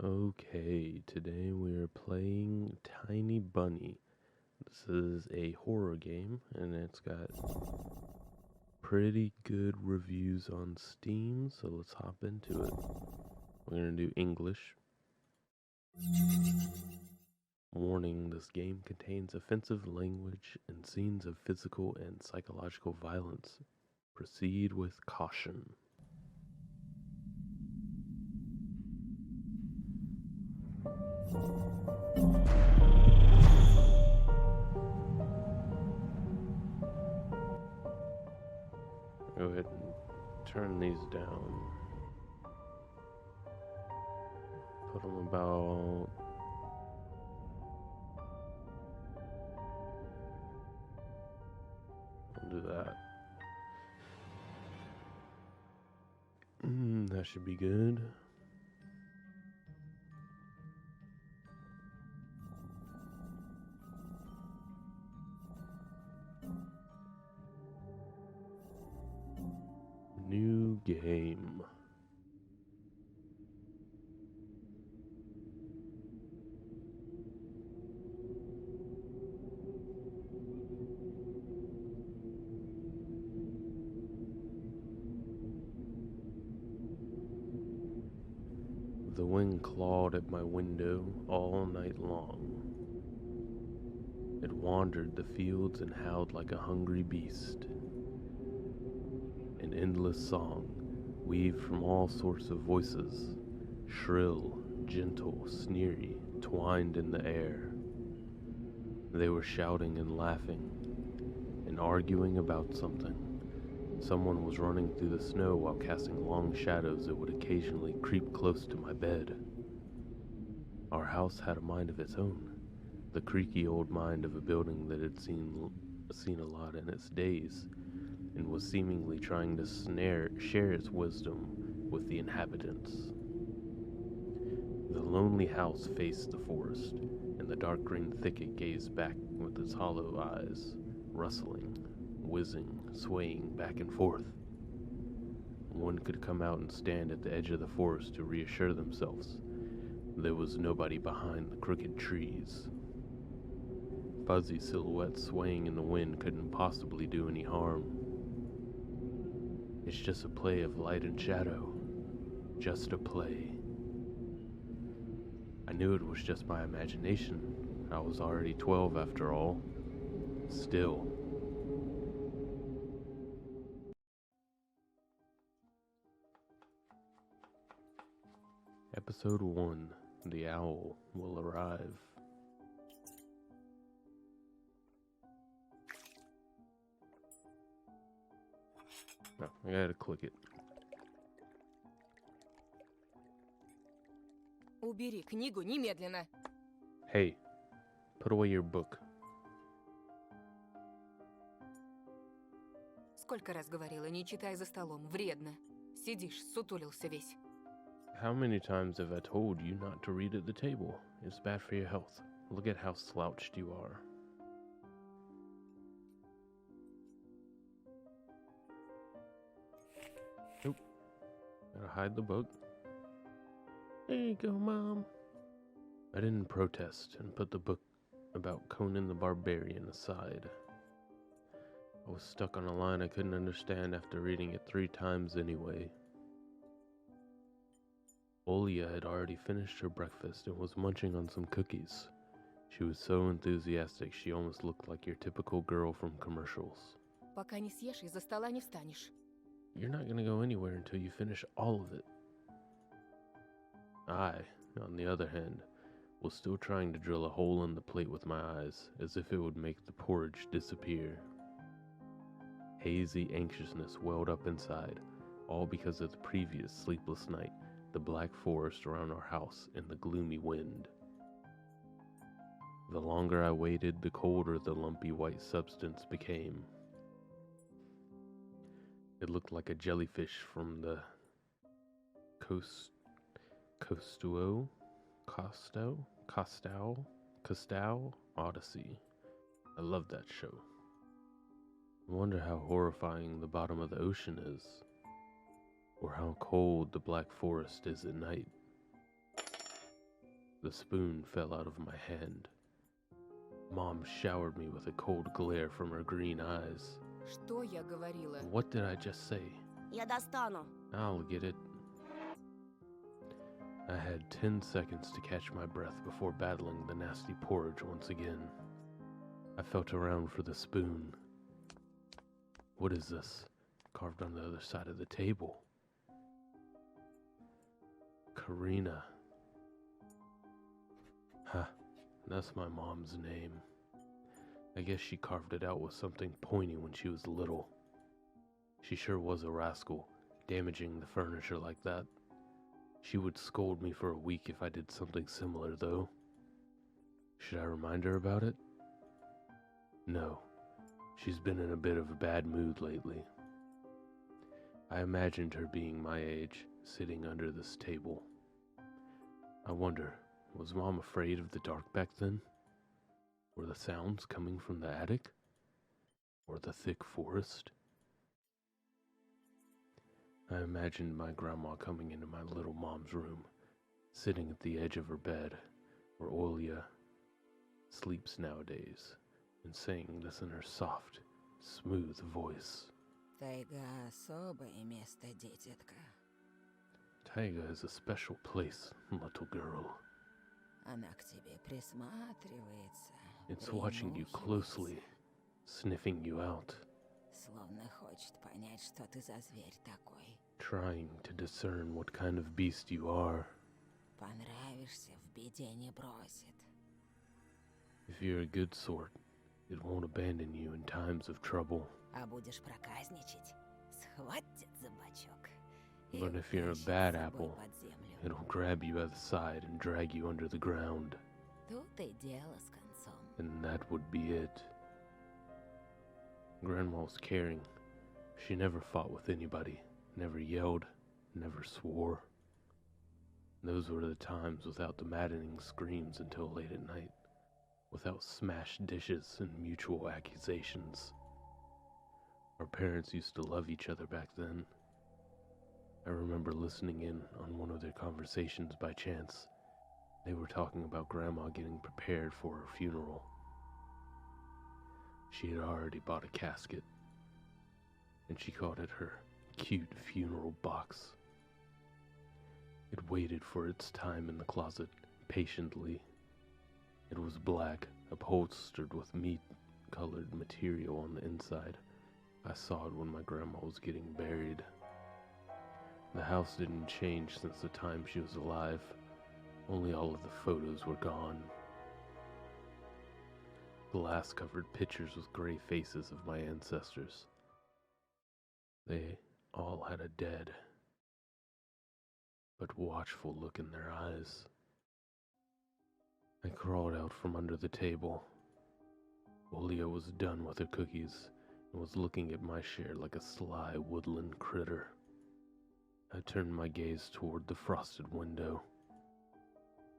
Okay, today we're playing Tiny Bunny. This is a horror game and it's got pretty good reviews on Steam, so let's hop into it. We're gonna do English. Warning, this game contains offensive language and scenes of physical and psychological violence. Proceed with caution. Go ahead and turn these down. Put them about I'll do that. That should be good. New game. The wind clawed at my window all night long. It wandered the fields and howled like a hungry beast. An endless song, weaved from all sorts of voices, shrill, gentle, sneery, twined in the air. They were shouting and laughing, and arguing about something. Someone was running through the snow while casting long shadows that would occasionally creep close to my bed. Our house had a mind of its own, the creaky old mind of a building that had seen a lot in its days, and was seemingly trying to share its wisdom with the inhabitants. The lonely house faced the forest, and the dark green thicket gazed back with its hollow eyes, rustling, whizzing, swaying back and forth. One could come out and stand at the edge of the forest to reassure themselves there was nobody behind the crooked trees. Fuzzy silhouettes swaying in the wind couldn't possibly do any harm. It's just a play of light and shadow. Just a play. I knew it was just my imagination. I was already 12 after all. Still. Episode 1. The Owl Will Arrive. No, I gotta click it. Убери книгу немедленно. Hey, put away your book. Сколько раз говорила, не читай за столом, вредно. Сидишь, сутулился весь. How many times have I told you not to read at the table? It's bad for your health. Look at how slouched you are. Nope. Gotta hide the book. There you go, Mom. I didn't protest and put the book about Conan the Barbarian aside. I was stuck on a line I couldn't understand after reading it 3 times anyway. Olia had already finished her breakfast and was munching on some cookies. She was so enthusiastic she almost looked like your typical girl from commercials. Пока не съешь, из-за стола не встанешь. You're not gonna go anywhere until you finish all of it. I, on the other hand, was still trying to drill a hole in the plate with my eyes, as if it would make the porridge disappear. Hazy anxiousness welled up inside, all because of the previous sleepless night, the black forest around our house, and the gloomy wind. The longer I waited, the colder the lumpy white substance became. It looked like a jellyfish from the Costow Odyssey. I love that show. I wonder how horrifying the bottom of the ocean is, or how cold the black forest is at night. The spoon fell out of my hand. Mom showered me with a cold glare from her green eyes. Что я говорила? What did I just say? Я достану. I'll get it. I had 10 seconds to catch my breath before battling the nasty porridge once again. I felt around for the spoon. What is this? Carved on the other side of the table. Karina. Huh, that's my mom's name. I guess she carved it out with something pointy when she was little. She sure was a rascal, damaging the furniture like that. She would scold me for a week if I did something similar, though. Should I remind her about it? No. She's been in a bit of a bad mood lately. I imagined her being my age, sitting under this table. I wonder, was Mom afraid of the dark back then? Were the sounds coming from the attic? Or the thick forest? I imagined my grandma coming into my little mom's room, sitting at the edge of her bed, where Olia sleeps nowadays, and saying this in her soft, smooth voice. Тайга — особое место, дитятка. Taiga is a special place, little girl. Она к тебе присматривается. It's watching you closely, sniffing you out, Словно хочет понять, что ты за зверь такой. trying to discern what kind of beast you are. Понравишься, в беде не бросит. If you're a good sort, it won't abandon you in times of trouble. А будешь проказничать, схватит за бочок. и But if you're a утащит bad с собой apple, под землю. it'll grab you at the side and drag you under the ground, Тут и дело с концом. and that would be it. Grandma was caring. She never fought with anybody, never yelled, never swore. Those were the times without the maddening screams until late at night, without smashed dishes and mutual accusations. Our parents used to love each other back then. I remember listening in on one of their conversations by chance. They were talking about Grandma getting prepared for her funeral. She had already bought a casket, and she called it her cute funeral box. It waited for its time in the closet, patiently. It was black, upholstered with meat-colored material on the inside. I saw it when my grandma was getting buried. The house didn't change since the time she was alive. Only all of the photos were gone. Glass covered pictures with gray faces of my ancestors. They all had a dead, but watchful look in their eyes. I crawled out from under the table. Olia was done with her cookies and was looking at my share like a sly woodland critter. I turned my gaze toward the frosted window.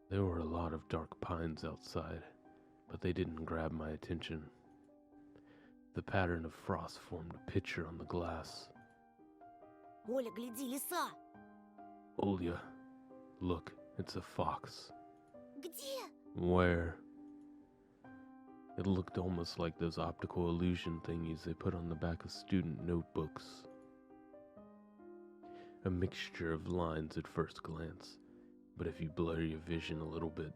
There were a lot of dark pines outside, but they didn't grab my attention. The pattern of frost formed a picture on the glass. Оля, гляди, лиса! Olia, look, it's a fox. Где? Where? It looked almost like those optical illusion thingies they put on the back of student notebooks. A mixture of lines at first glance, but if you blur your vision a little bit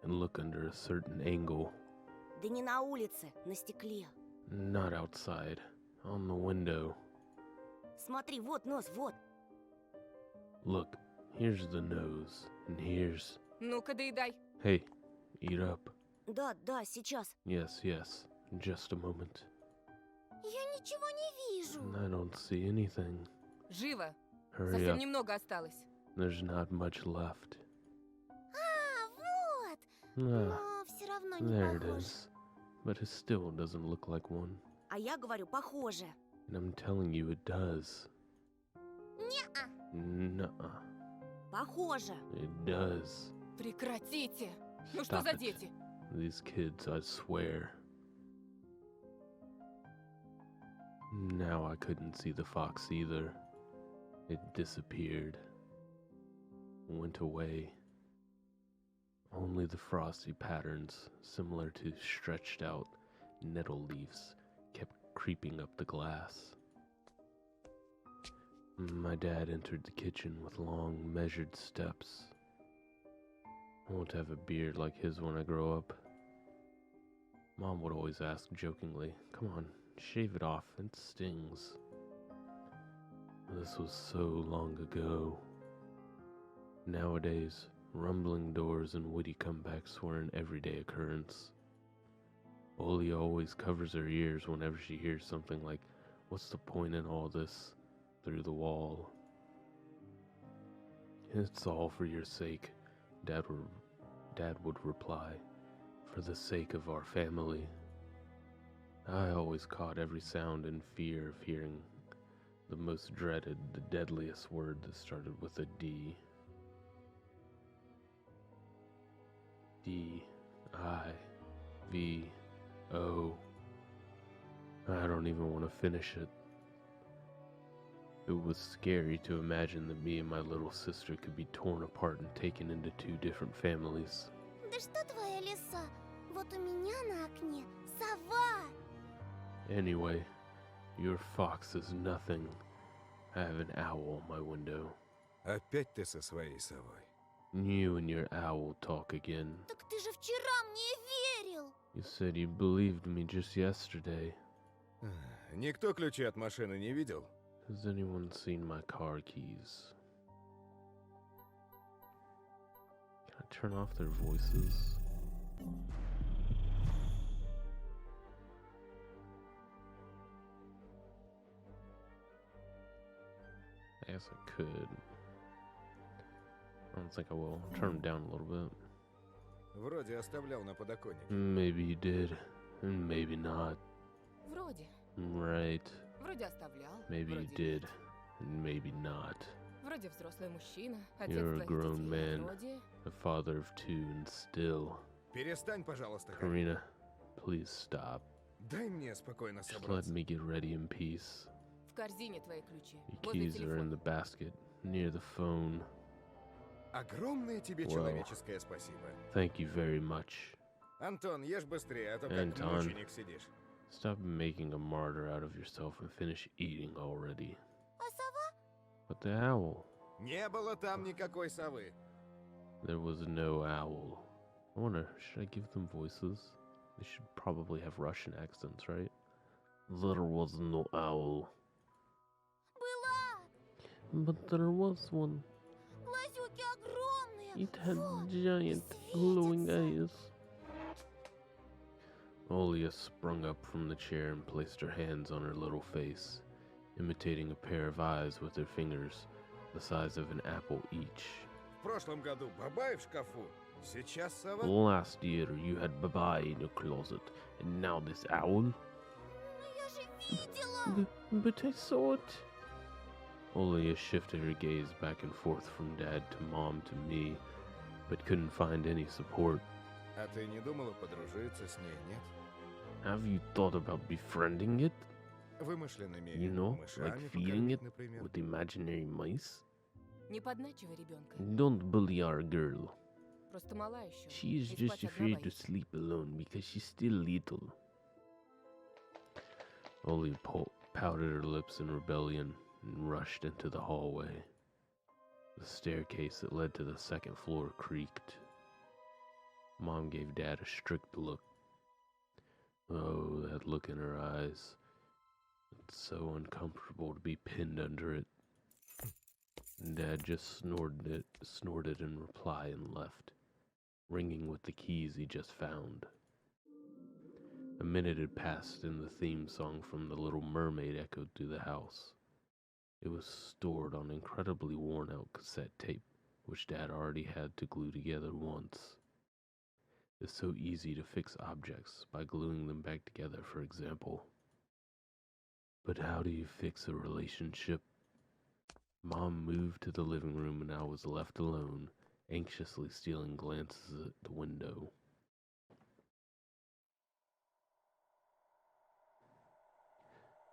and look under a certain angle, Да не на улице, на стекле. not outside, on the window. Смотри, вот нос, вот. Look, here's the nose, and here's... Ну-ка, доедай. Hey, eat up. Да, да, сейчас. Yes, yes, just a moment. Я ничего не вижу. I don't see anything. Живо. Hurry Совсем up, немного осталось. there's not much left. А, вот. Ah, Но все равно не there it похож. is. But it still doesn't look like one. А я говорю, похоже. And I'm telling you it does. Не-а. Nuh-uh. Похоже. It does. Прекратите. Ну что Stop за it. дети? These kids, I swear. Now I couldn't see the fox either. It disappeared. Went away. Only the frosty patterns, similar to stretched out nettle leaves, kept creeping up the glass. My dad entered the kitchen with long, measured steps. I won't have a beard like his when I grow up. Mom would always ask jokingly, "Come on, shave it off, it stings." This was so long ago. Nowadays, rumbling doors and witty comebacks were an everyday occurrence. Oli always covers her ears whenever she hears something like, "What's the point in all this?" through the wall. "It's all for your sake," Dad would reply, "for the sake of our family." I always caught every sound in fear of hearing the most dreaded, the deadliest word that started with a D. D-I-V-O. I don't even want to finish it. It was scary to imagine that me and my little sister could be torn apart and taken into two different families. Да что твоя лиса? Вот у меня на окне сова. Anyway, your fox is nothing. I have an owl on my window. Опять ты со своей совой. You and your owl talk again. Так ты же вчера мне верил. You said you believed me just yesterday. Никто ключи от машины не видел? Has anyone seen my car keys? Can I turn off their voices? I guess I could. I don't think I will. Turn them down a little bit. Вроде оставлял на подоконнике. Maybe you did, and maybe not. Вроде. Right. Вроде оставлял. Maybe you вроде did, нет. and maybe not. Вроде взрослый мужчина, отец You're a твоих grown детей. man. Вроде... A father of two, and still. Перестань, пожалуйста, Карина. Karina, please stop. Дай мне спокойно Just let собраться. me get ready in peace. В корзине твои ключи. Your Возле keys are in телефона. the basket, near the phone. Огромное тебе Wow. человеческое спасибо. Thank you very much. Антон, ешь быстрее, а то как Антон. мученик сидишь. Stop making a martyr out of yourself and finish eating already. А сова? But the owl. Не было там никакой совы. There was no owl. I wonder, should I give them voices? They should probably have Russian accents, right? There was no owl. Была. But there was one. Глазюки огромные. It had Вот, giant glowing eyes. Olia sprung up from the chair and placed her hands on her little face, imitating a pair of eyes with her fingers, the size of an apple each. В прошлом году бабай в шкафу. Сейчас сова. Last year you had Baba in your closet, and now this owl? Ну я же видела. But I saw it. Olia shifted her gaze back and forth from Dad to Mom to me, but couldn't find any support. А ты не думала подружиться с ней, нет? Have you thought about befriending it? Вымышленными You know, мышами like feeding покормить, it например. with imaginary mice? Не подначивай ребенка. Don't bully our girl. Просто мала еще. She is И just спать одна afraid to боится. sleep alone because she's still little. Oli pouted her lips in rebellion and rushed into the hallway. The staircase that led to the second floor creaked. Mom gave Dad a strict look. Oh, that look in her eyes. It's so uncomfortable to be pinned under it. Dad just snorted in reply and left, ringing with the keys he just found. A minute had passed and the theme song from The Little Mermaid echoed through the house. It was stored on incredibly worn-out cassette tape, which Dad already had to glue together once. It's so easy to fix objects by gluing them back together, for example. But how do you fix a relationship? Mom moved to the living room and I was left alone, anxiously stealing glances at the window.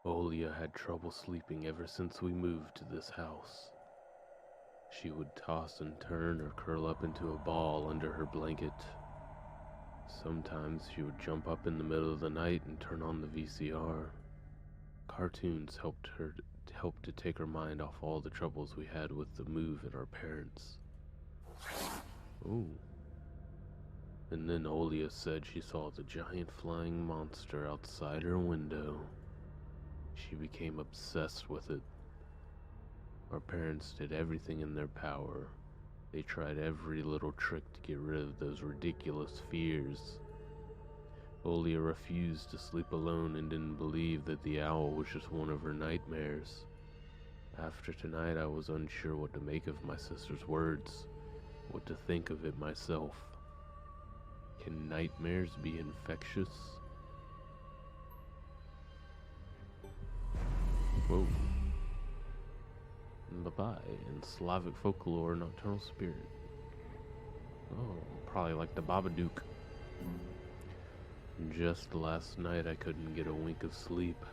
Olia had trouble sleeping ever since we moved to this house. She would toss and turn or curl up into a ball under her blanket. Sometimes she would jump up in the middle of the night and turn on the VCR. Cartoons helped to take her mind off all the troubles we had with the move and our parents. Ooh. And then Olia said she saw the giant flying monster outside her window. She became obsessed with it. Our parents did everything in their power. They tried every little trick to get rid of those ridiculous fears. Olia refused to sleep alone and didn't believe that the owl was just one of her nightmares. After tonight, I was unsure what to make of my sister's words, what to think of it myself. Can nightmares be infectious? Whoa. Bye-bye. In Slavic folklore, nocturnal spirit. Oh, probably like the Babadook. Just last night I couldn't get a wink of sleep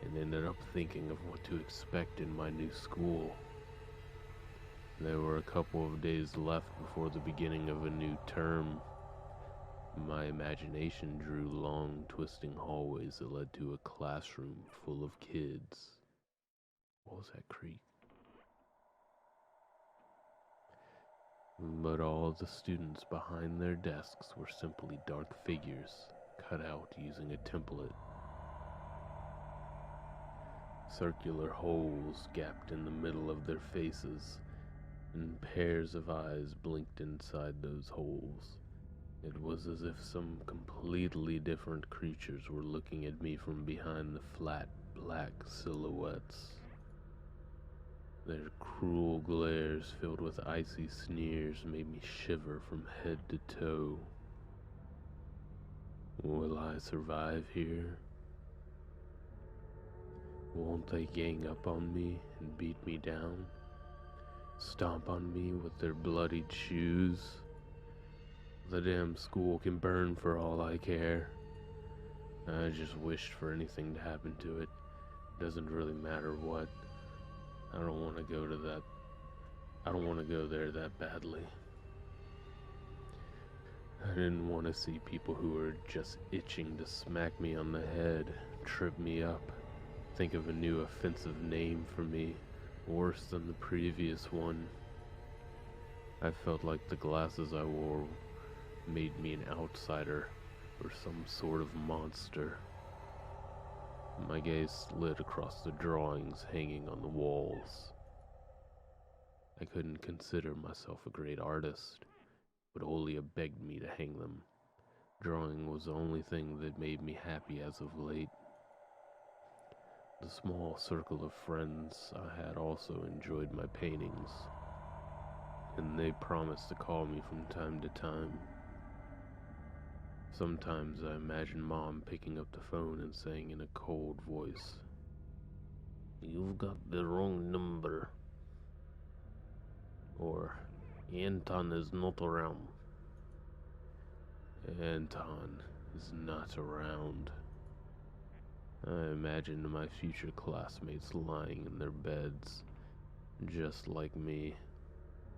and ended up thinking of what to expect in my new school. There were a couple of days left before the beginning of a new term. My imagination drew long, twisting hallways that led to a classroom full of kids. What was that creak? But all the students behind their desks were simply dark figures, cut out using a template. Circular holes gapped in the middle of their faces, and pairs of eyes blinked inside those holes. It was as if some completely different creatures were looking at me from behind the flat, black silhouettes. Their cruel glares filled with icy sneers made me shiver from head to toe. Will I survive here? Won't they gang up on me and beat me down? Stomp on me with their bloodied shoes? The damn school can burn for all I care. I just wished for anything to happen to it. Doesn't really matter what. I don't want to go to that. I don't want to go there that badly. I didn't want to see people who were just itching to smack me on the head, trip me up, think of a new offensive name for me, worse than the previous one. I felt like the glasses I wore made me an outsider or some sort of monster. My gaze slid across the drawings hanging on the walls. I couldn't consider myself a great artist, but Olia begged me to hang them. Drawing was the only thing that made me happy as of late. The small circle of friends I had also enjoyed my paintings, and they promised to call me from time to time. Sometimes I imagine Mom picking up the phone and saying in a cold voice, "You've got the wrong number," or "Anton is not around." Anton is not around. I imagined my future classmates lying in their beds, just like me,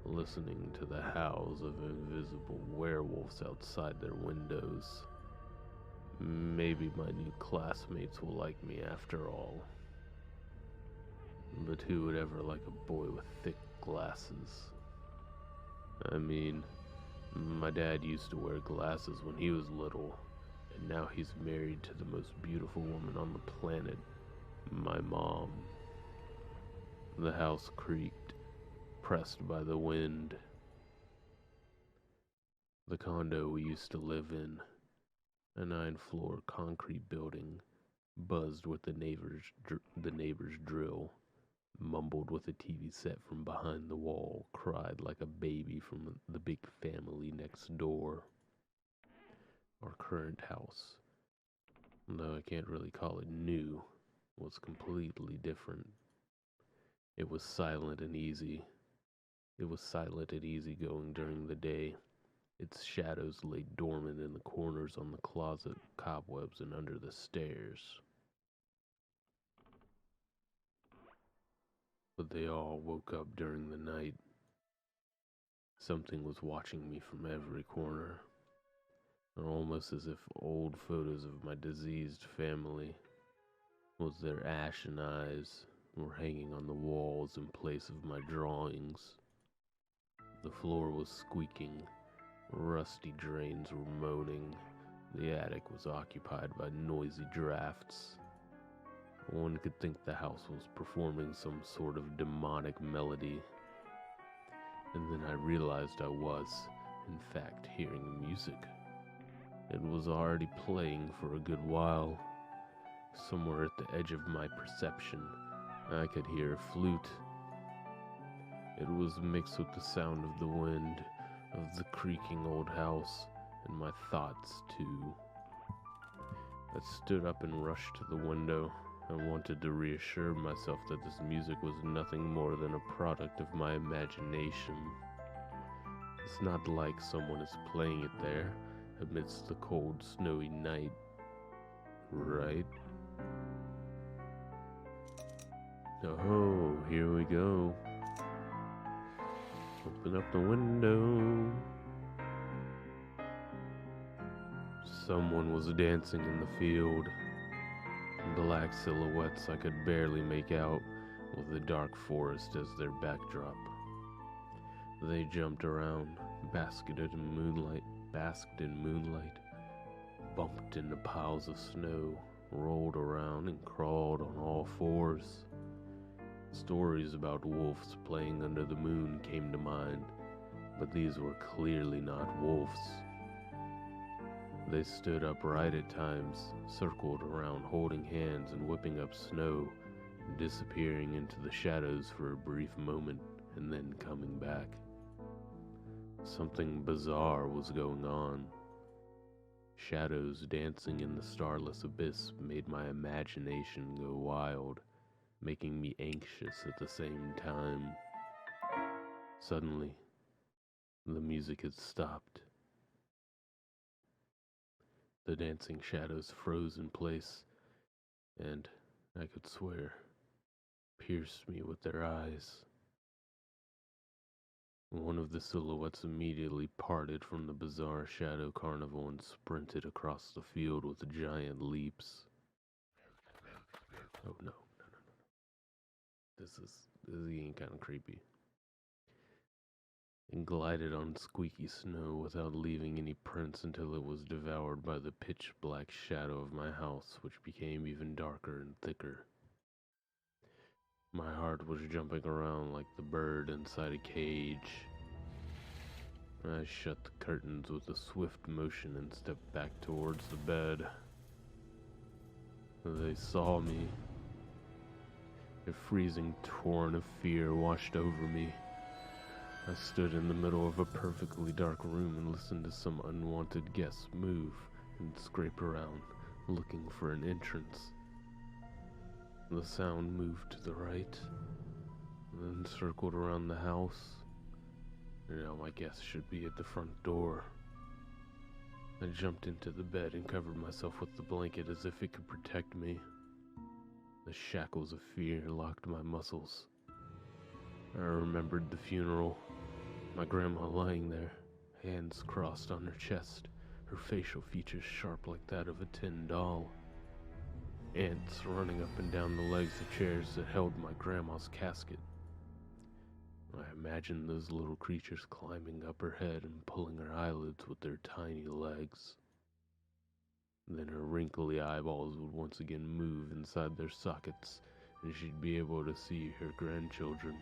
listening to the howls of invisible werewolves outside their windows. Maybe my new classmates will like me after all. But who would ever like a boy with thick glasses? I mean, my dad used to wear glasses when he was little, and now he's married to the most beautiful woman on the planet, my mom. The house creaked, pressed by the wind. The condo we used to live in, a 9-floor concrete building, buzzed with the neighbor's drill, mumbled with a TV set from behind the wall, cried like a baby from the big family next door. Our current house, though I can't really call it new, was completely different. It was silent and easy. It was silent and easygoing during the day. Its shadows lay dormant in the corners on the closet, cobwebs, and under the stairs. But they all woke up during the night, Something was watching me from every corner, almost as if old photos of my diseased family, with their ashen eyes, were hanging on the walls in place of my drawings. The floor was squeaking, rusty drains were moaning, the attic was occupied by noisy drafts. One could think the house was performing some sort of demonic melody. And then I realized I was, in fact, hearing music. It was already playing for a good while. Somewhere at the edge of my perception, I could hear a flute. It was mixed with the sound of the wind, of the creaking old house, and my thoughts, too. I stood up and rushed to the window. I wanted to reassure myself that this music was nothing more than a product of my imagination. It's not like someone is playing it there amidst the cold, snowy night, right? Oh, here we go. Open up the window. Someone was dancing in the field. Black silhouettes I could barely make out, with the dark forest as their backdrop. They jumped around, basked in moonlight, bumped into piles of snow, rolled around and crawled on all fours. Stories about wolves playing under the moon came to mind, but these were clearly not wolves. They stood upright at times, circled around holding hands and whipping up snow, disappearing into the shadows for a brief moment and then coming back. Something bizarre was going on. Shadows dancing in the starless abyss made my imagination go wild, making me anxious at the same time. Suddenly, the music had stopped. The dancing shadows froze in place, and I could swear, pierced me with their eyes. One of the silhouettes immediately parted from the bizarre shadow carnival and sprinted across the field with giant leaps. Oh no. This is getting kind of creepy. And glided on squeaky snow without leaving any prints until it was devoured by the pitch-black shadow of my house, which became even darker and thicker. My heart was jumping around like the bird inside a cage. I shut the curtains with a swift motion and stepped back towards the bed. They saw me. A freezing torrent of fear washed over me. I stood in the middle of a perfectly dark room and listened to some unwanted guests move and scrape around, looking for an entrance. The sound moved to the right, then circled around the house. Now my guests should be at the front door. I jumped into the bed and covered myself with the blanket as if it could protect me. The shackles of fear locked my muscles. I remembered the funeral. My grandma lying there, hands crossed on her chest, her facial features sharp like that of a tin doll. Ants running up and down the legs of chairs that held my grandma's casket. I imagined those little creatures climbing up her head and pulling her eyelids with their tiny legs. Then her wrinkly eyeballs would once again move inside their sockets, and she'd be able to see her grandchildren.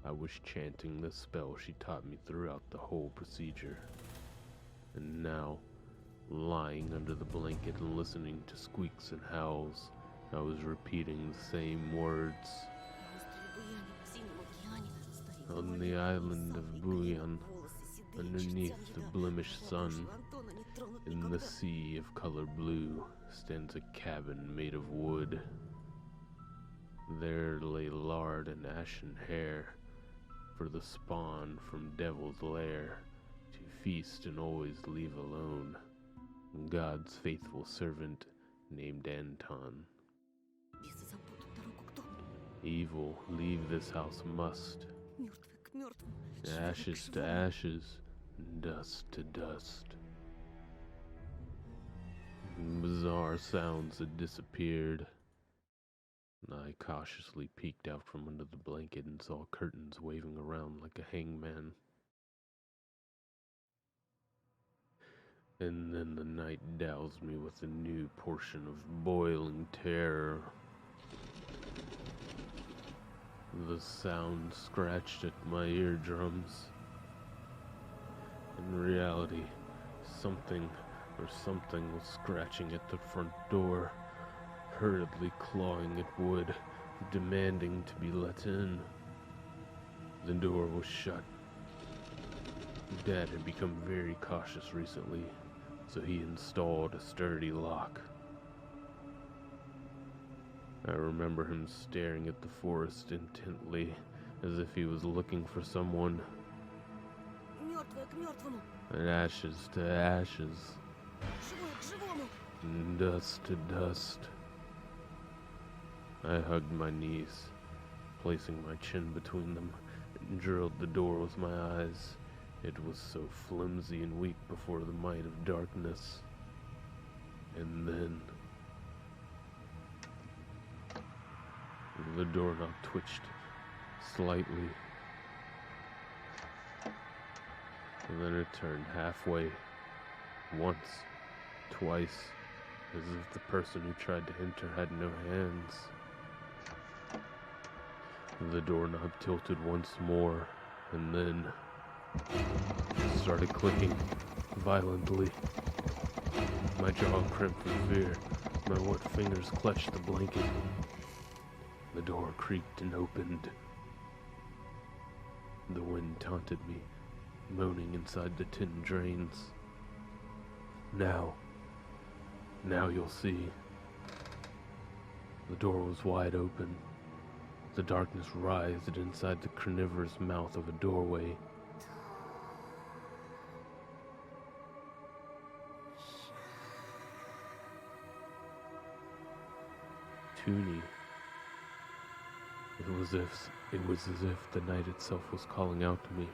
I was chanting the spell she taught me throughout the whole procedure. And now, lying under the blanket and listening to squeaks and howls, I was repeating the same words. On the island of Buyan, underneath the blemished sun, in the sea of color blue, stands a cabin made of wood. There lay lard and ashen hair, for the spawn from Devil's Lair, to feast and always leave alone, God's faithful servant named Anton. Evil leave this house must, мертвым. Ashes to ashes, dust to dust. Bizarre sounds had disappeared. I cautiously peeked out from under the blanket and saw curtains waving around like a hangman. And then the night doused me with a new portion of boiling terror. The sound scratched at my eardrums. In reality, something was scratching at the front door, hurriedly clawing at wood, demanding to be let in. The door was shut. Dad had become very cautious recently, so he installed a sturdy lock. I remember him staring at the forest intently, as if he was looking for someone. Мертвое к мертвому. And ashes to ashes, Живое к живому. and dust to dust. I hugged my knees, placing my chin between them, and drilled the door with my eyes. It was so flimsy and weak before the might of darkness. And then the doorknob twitched slightly, and then it turned halfway, once, twice, as if the person who tried to enter had no hands. The doorknob tilted once more, and then started clicking violently. My jaw crimped with fear. My wet fingers clutched the blanket. The door creaked and opened. The wind taunted me, moaning inside the tin drains. Now you'll see. The door was wide open. The darkness writhed inside the carnivorous mouth of a doorway. Toonie. It was as if the night itself was calling out to me,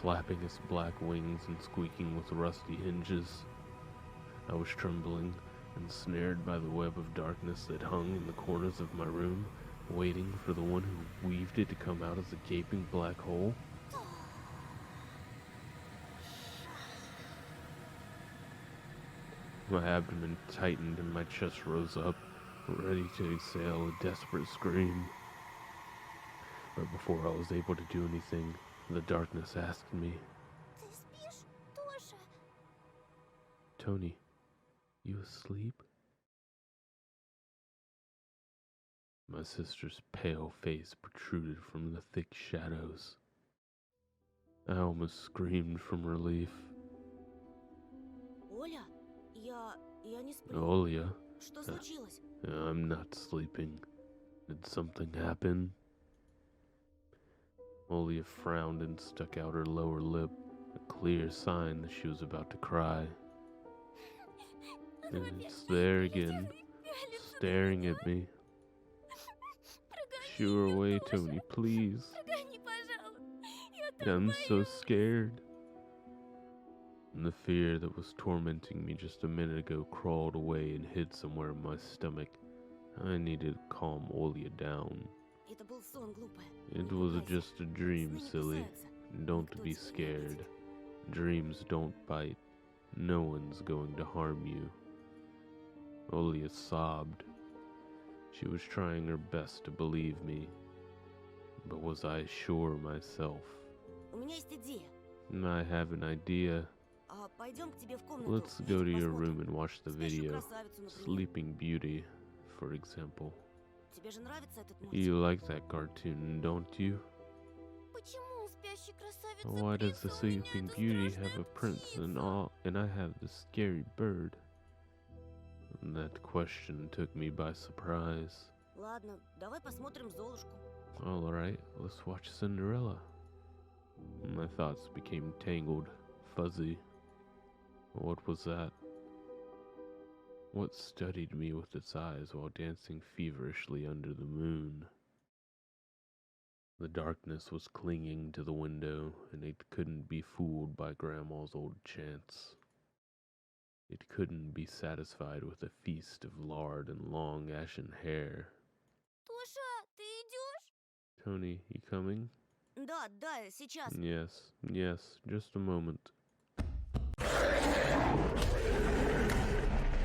flapping its black wings and squeaking with rusty hinges. I was trembling, ensnared by the web of darkness that hung in the corners of my room, waiting for the one who weaved it to come out as a gaping black hole. My abdomen tightened and my chest rose up, ready to exhale a desperate scream. But before I was able to do anything, the darkness asked me, Ты спишь, Тоша? "Tony, you asleep?" My sister's pale face protruded from the thick shadows. I almost screamed from relief. Оля, я не сплю. Olia, Что случилось? I'm not sleeping. Did something happen? Olia frowned and stuck out her lower lip, a clear sign that she was about to cry. And it's there again, staring at me. Shoo her away, Tony, please. Прогони, пожалуйста. I'm so scared. And the fear that was tormenting me just a minute ago crawled away and hid somewhere in my stomach. I needed to calm Olia down. Это был сон, глупая. It Не was пугайся. just a dream, Сны не silly. кусаются. Don't Никто be тебя не scared. обидит. Dreams don't bite. No one's going to harm you. Olia sobbed. She was trying her best to believe me. But was I sure myself? У меня есть идея. I have an idea. Пойдем к тебе в комнату. Let's go to фильм your посмотрим. room and watch the Спящую video. красавицу, например. Sleeping Beauty, for example. Тебе же нравится этот мультик? You like that cartoon, don't you? Почему у спящей красавицы Why does принца the у меня Sleeping эта Beauty страшная have a prince and птица? I have the scary bird? And that question took me by surprise. Ладно, давай посмотрим Золушку. Alright, let's watch Cinderella. My thoughts became tangled, fuzzy. What was that? What studied me with its eyes while dancing feverishly under the moon? The darkness was clinging to the window, and it couldn't be fooled by Grandma's old chants. It couldn't be satisfied with a feast of lard and long ashen hair. Тоша, ты идешь? Tony, you coming? Да, да, сейчас. Yes, just a moment.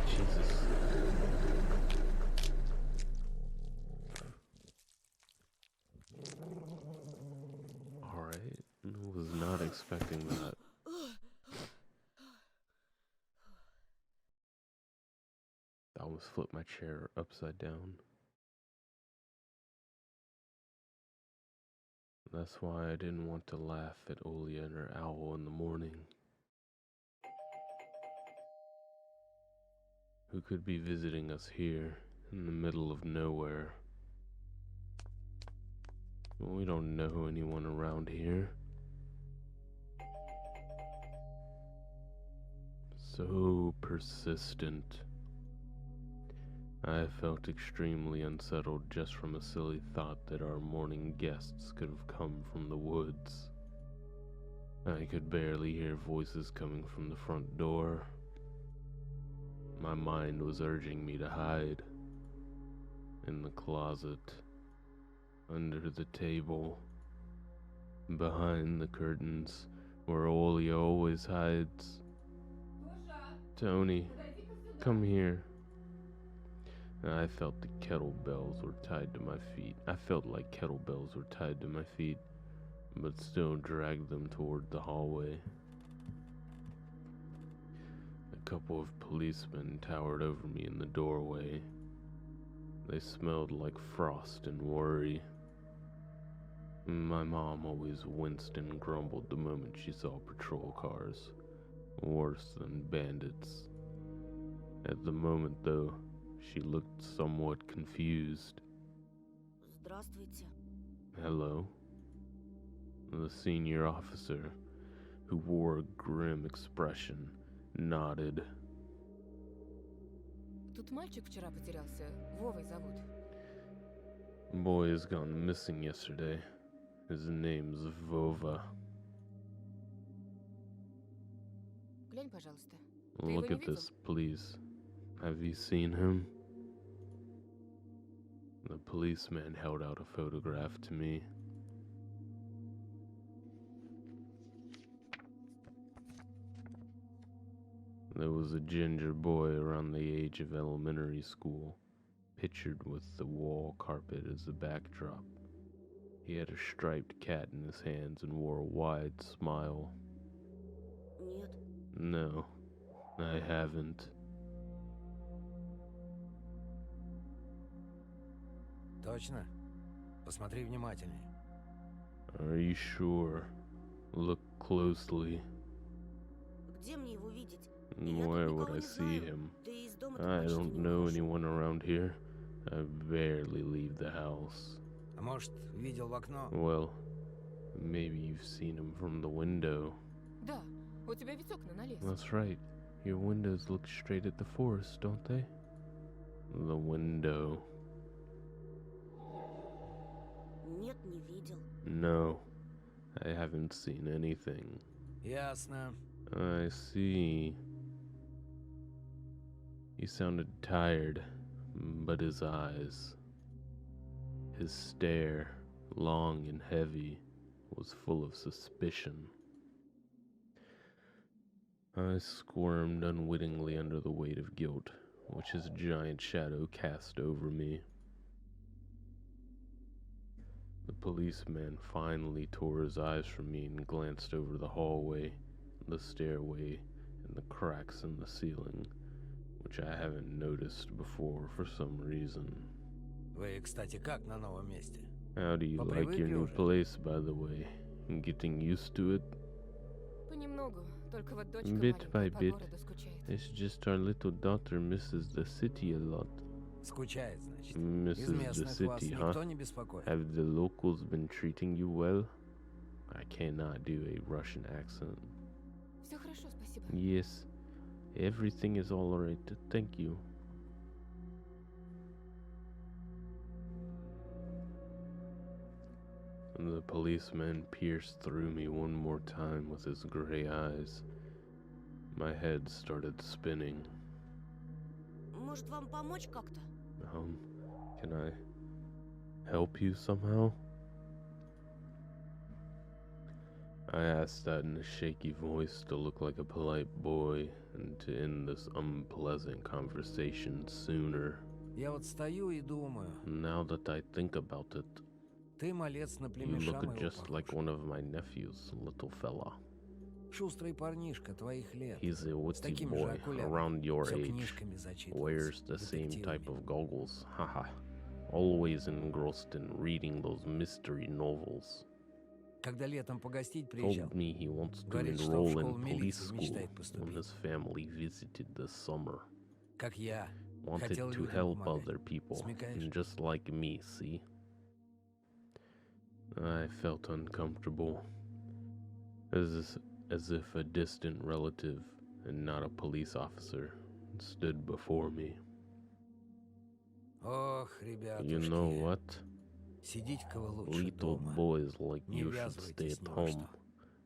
Jesus. Alright, was not expecting that. I almost flipped my chair upside down. That's why I didn't want to laugh at Olia and her owl in the morning. Who could be visiting us here in the middle of nowhere? Well, we don't know anyone around here. So persistent. I felt extremely unsettled just from a silly thought that our morning guests could have come from the woods. I could barely hear voices coming from the front door. My mind was urging me to hide. In the closet, under the table, behind the curtains, where Olia always hides. Tony, come here. I felt the kettlebells were tied to my feet. I felt like kettlebells were tied to my feet, but still dragged them toward the hallway. A couple of policemen towered over me in the doorway. They smelled like frost and worry. My mom always winced and grumbled the moment she saw patrol cars, worse than bandits. At the moment, though, she looked somewhat confused. Здравствуйте. Hello. The senior officer, who wore a grim expression, nodded. Тут мальчик вчера потерялся. Вовой зовут. Boy has gone missing yesterday. His name's Vova. Глянь, пожалуйста. Look at this, please. Have you seen him? The policeman held out a photograph to me. There was a ginger boy around the age of elementary school, pictured with the wall carpet as a backdrop. He had a striped cat in his hands and wore a wide smile. Нет. No, I haven't. Точно? Посмотри внимательнее. Are you sure? Look closely. Где мне его видеть? Where would I see him? Да и из дома I don't know anyone around here. I barely leave the house. А может, видел в окно? Well, maybe you've seen him from the window. Да, у тебя ведь окна на лес. That's right. Your windows look straight at the forest, don't they? The window. Нет, не видел. No, I haven't seen anything. Ясно. I see. He sounded tired, but his eyes, his stare, long and heavy, was full of suspicion. I squirmed unwittingly under the weight of guilt, which his giant shadow cast over me. The policeman finally tore his eyes from me and glanced over the hallway, the stairway, and the cracks in the ceiling, which I haven't noticed before for some reason. Вы, кстати, как на новом месте? How do you like your new place, by the way? Getting used to it? Понемногу, только вот дочка Bit by маленькая по bit. городу скучает. It's just our little daughter misses the city a lot. Скучает, значит. Из Misses the местных вас city, huh? никто не беспокоит? Have the locals been treating you well? I cannot do a Russian accent. Все хорошо, спасибо. Yes, everything is all right. Thank you. The policeman pierced through me one more time with his gray eyes. My head started spinning. Может, вам помочь как-то? Can I help you somehow? I asked that in a shaky voice to look like a polite boy and to end this unpleasant conversation sooner. Я вот стою и думаю, Now that I think about it, ты малец на you племеша look моего just like похож. one of my nephews, little fella. Шустрый парнишка твоих лет. He's a С witty такими же boy, окулярами. around your Всё age, книжками зачитывается, wears the same type детективами. of goggles, haha. Always engrossed in reading those mystery novels. Когда летом погостить приезжал, Told me he wants to Говорит, что в enroll школу in police милиции school мечтает when поступить. his family visited this summer. как я, Wanted хотел to людям help помогать. other people, Смекаешь? and just like me, see? I felt uncomfortable, as if a distant relative and not a police officer stood before me. Ох, ребятушки, You know what? сидите-ка вы лучше Little дома. boys like Не you should stay ввязывайтесь at ни во home. что.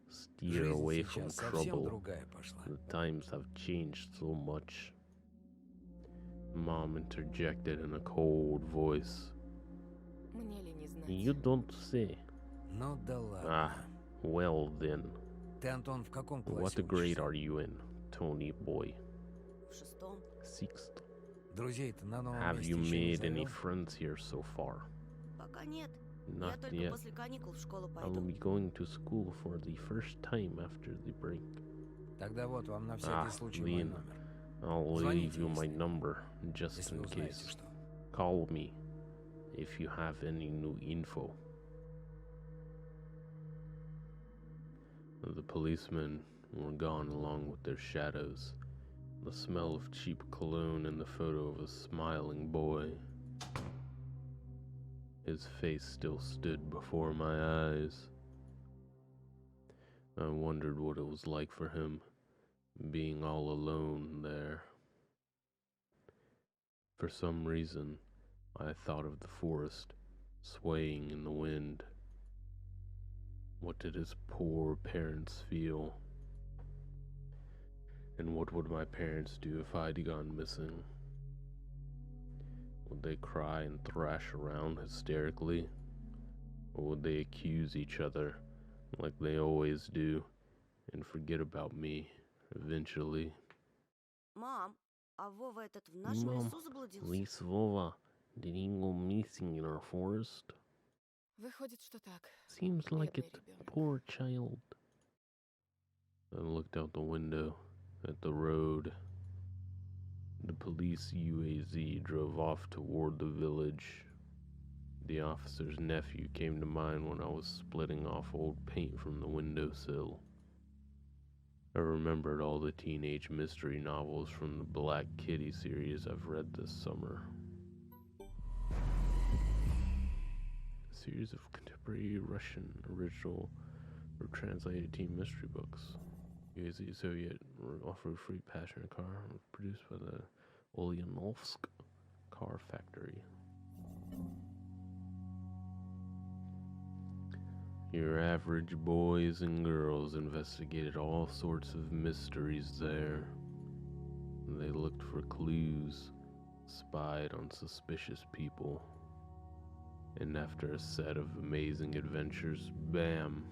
Steer Жизнь away from сейчас совсем trouble. другая пошла. The times have changed so much. Mom interjected in a cold voice. Мне ли не знать? You don't say. Ну да ладно. Ah, well then. Ты, Антон, в каком классе What grade учишься? are you in, Tony boy? В 6-м. Sixth. Друзей-то на новом Have месте you еще не made any завел? friends here so far? Пока нет. Я Not только yet. после каникул в школу I will пойду. be going to school for the first time after the break. Тогда вот вам на всякий Ah, случай мой Лин. номер. I'll Звоните, leave you my если- number, just Если in узнаете case. что. Call me if you have any new info. The policemen were gone along with their shadows, the smell of cheap cologne and the photo of a smiling boy. His face still stood before my eyes. I wondered what it was like for him, being all alone there. For some reason, I thought of the forest, swaying in the wind. What did his poor parents feel? And what would my parents do if I'd gone missing? Would they cry and thrash around hysterically? Or would they accuse each other like they always do and forget about me eventually? Мам, а Вова этот в нашем Mom, лесу заблудился? Lisa Vova, did he go missing in our forest? Выходит, что так. Seems like Бедный it. ребенок. Poor child. I looked out the window at the road. The police UAZ drove off toward the village. The officer's nephew came to mind when I was splitting off old paint from the windowsill. I remembered all the teenage mystery novels from the Black Kitty series I've read this summer. A series of contemporary Russian original or translated teen mystery books. UAZ Soviet offered free passenger car produced by the Ulyanovsk car factory. Your average boys and girls investigated all sorts of mysteries there. They looked for clues, spied on suspicious people, and after a set of amazing adventures, bam,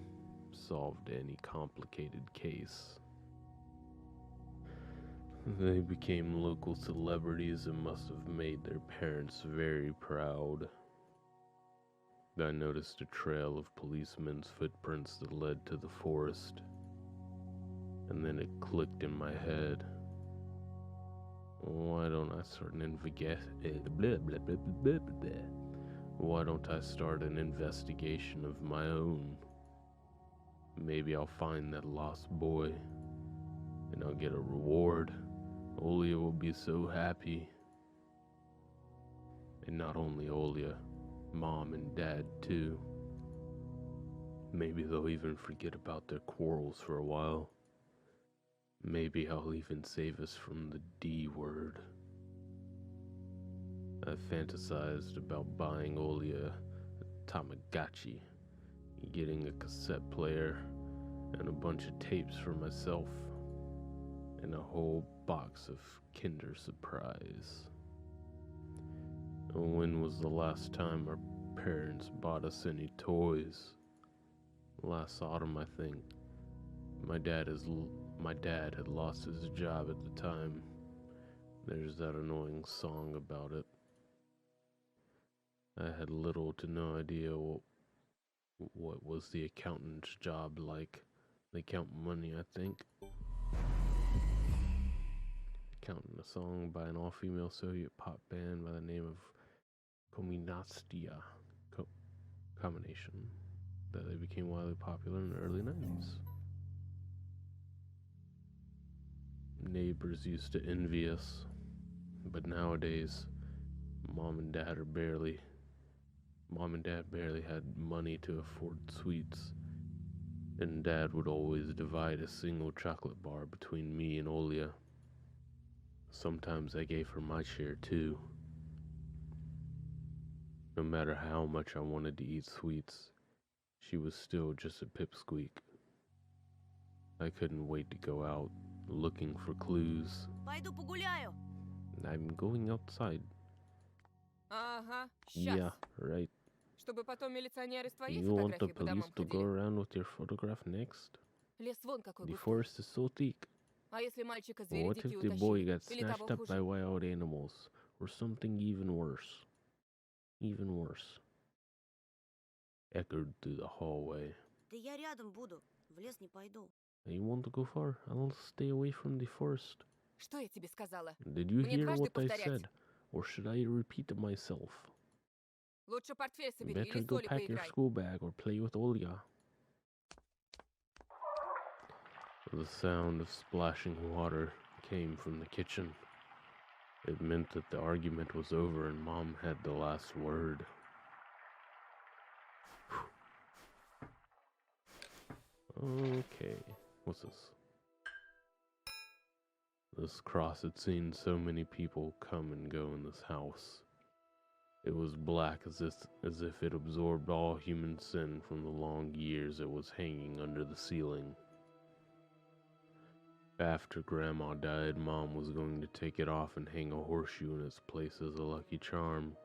solved any complicated case. They became local celebrities and must have made their parents very proud. I noticed a trail of policemen's footprints that led to the forest, and then it clicked in my head. Why don't I start an Why don't I start an investigation of my own? Maybe I'll find that lost boy, and I'll get a reward. Olia will be so happy. And not only Olia, Mom and Dad too. Maybe they'll even forget about their quarrels for a while. Maybe I'll even save us from the D word. I fantasized about buying Olia a Tamagotchi, getting a cassette player and a bunch of tapes for myself, and a whole box of Kinder Surprise. When was the last time our parents bought us any toys? Last autumn, I think. My dad had lost his job at the time. There's that annoying song about it. I had little to no idea what was the accountant's job like. They count money, I think. Counting a song by an all-female Soviet pop band by the name of Kominastia combination that they became wildly popular in the early 90s. Neighbors used to envy us, but nowadays Mom and Dad barely had money to afford sweets, and Dad would always divide a single chocolate bar between me and Olia. Sometimes I gave her my share too. No matter how much I wanted to eat sweets, she was still just a pipsqueak. I couldn't wait to go out looking for clues. Пойду погуляю. I'm going outside. Ага, сейчас. Yeah, right. Чтобы потом милиционеры с твоей You want the фотографией по police домам to go ходили. around with your photograph next? Лес вон какой The густой. forest is so thick. А если мальчика звери What дикие if the boy утащили? got Или snatched того up by хуже? wild animals? Or something even worse? Even worse. Echoed through the hallway. Да я рядом буду. В лес не пойду. You want to go far? I'll stay away from the forest. Что я тебе сказала? Did you Мне hear дважды what I повторять. said? Or should I repeat it myself? Лучше портфель собери Better или go соли pack your поиграй. school bag or play with Olya. The sound of splashing water came from the kitchen. It meant that the argument was over and Mom had the last word. Okay, what's this? This cross had seen so many people come and go in this house. It was black as if it absorbed all human sin from the long years it was hanging under the ceiling. After Grandma died, Mom was going to take it off and hang a horseshoe in its place as a lucky charm.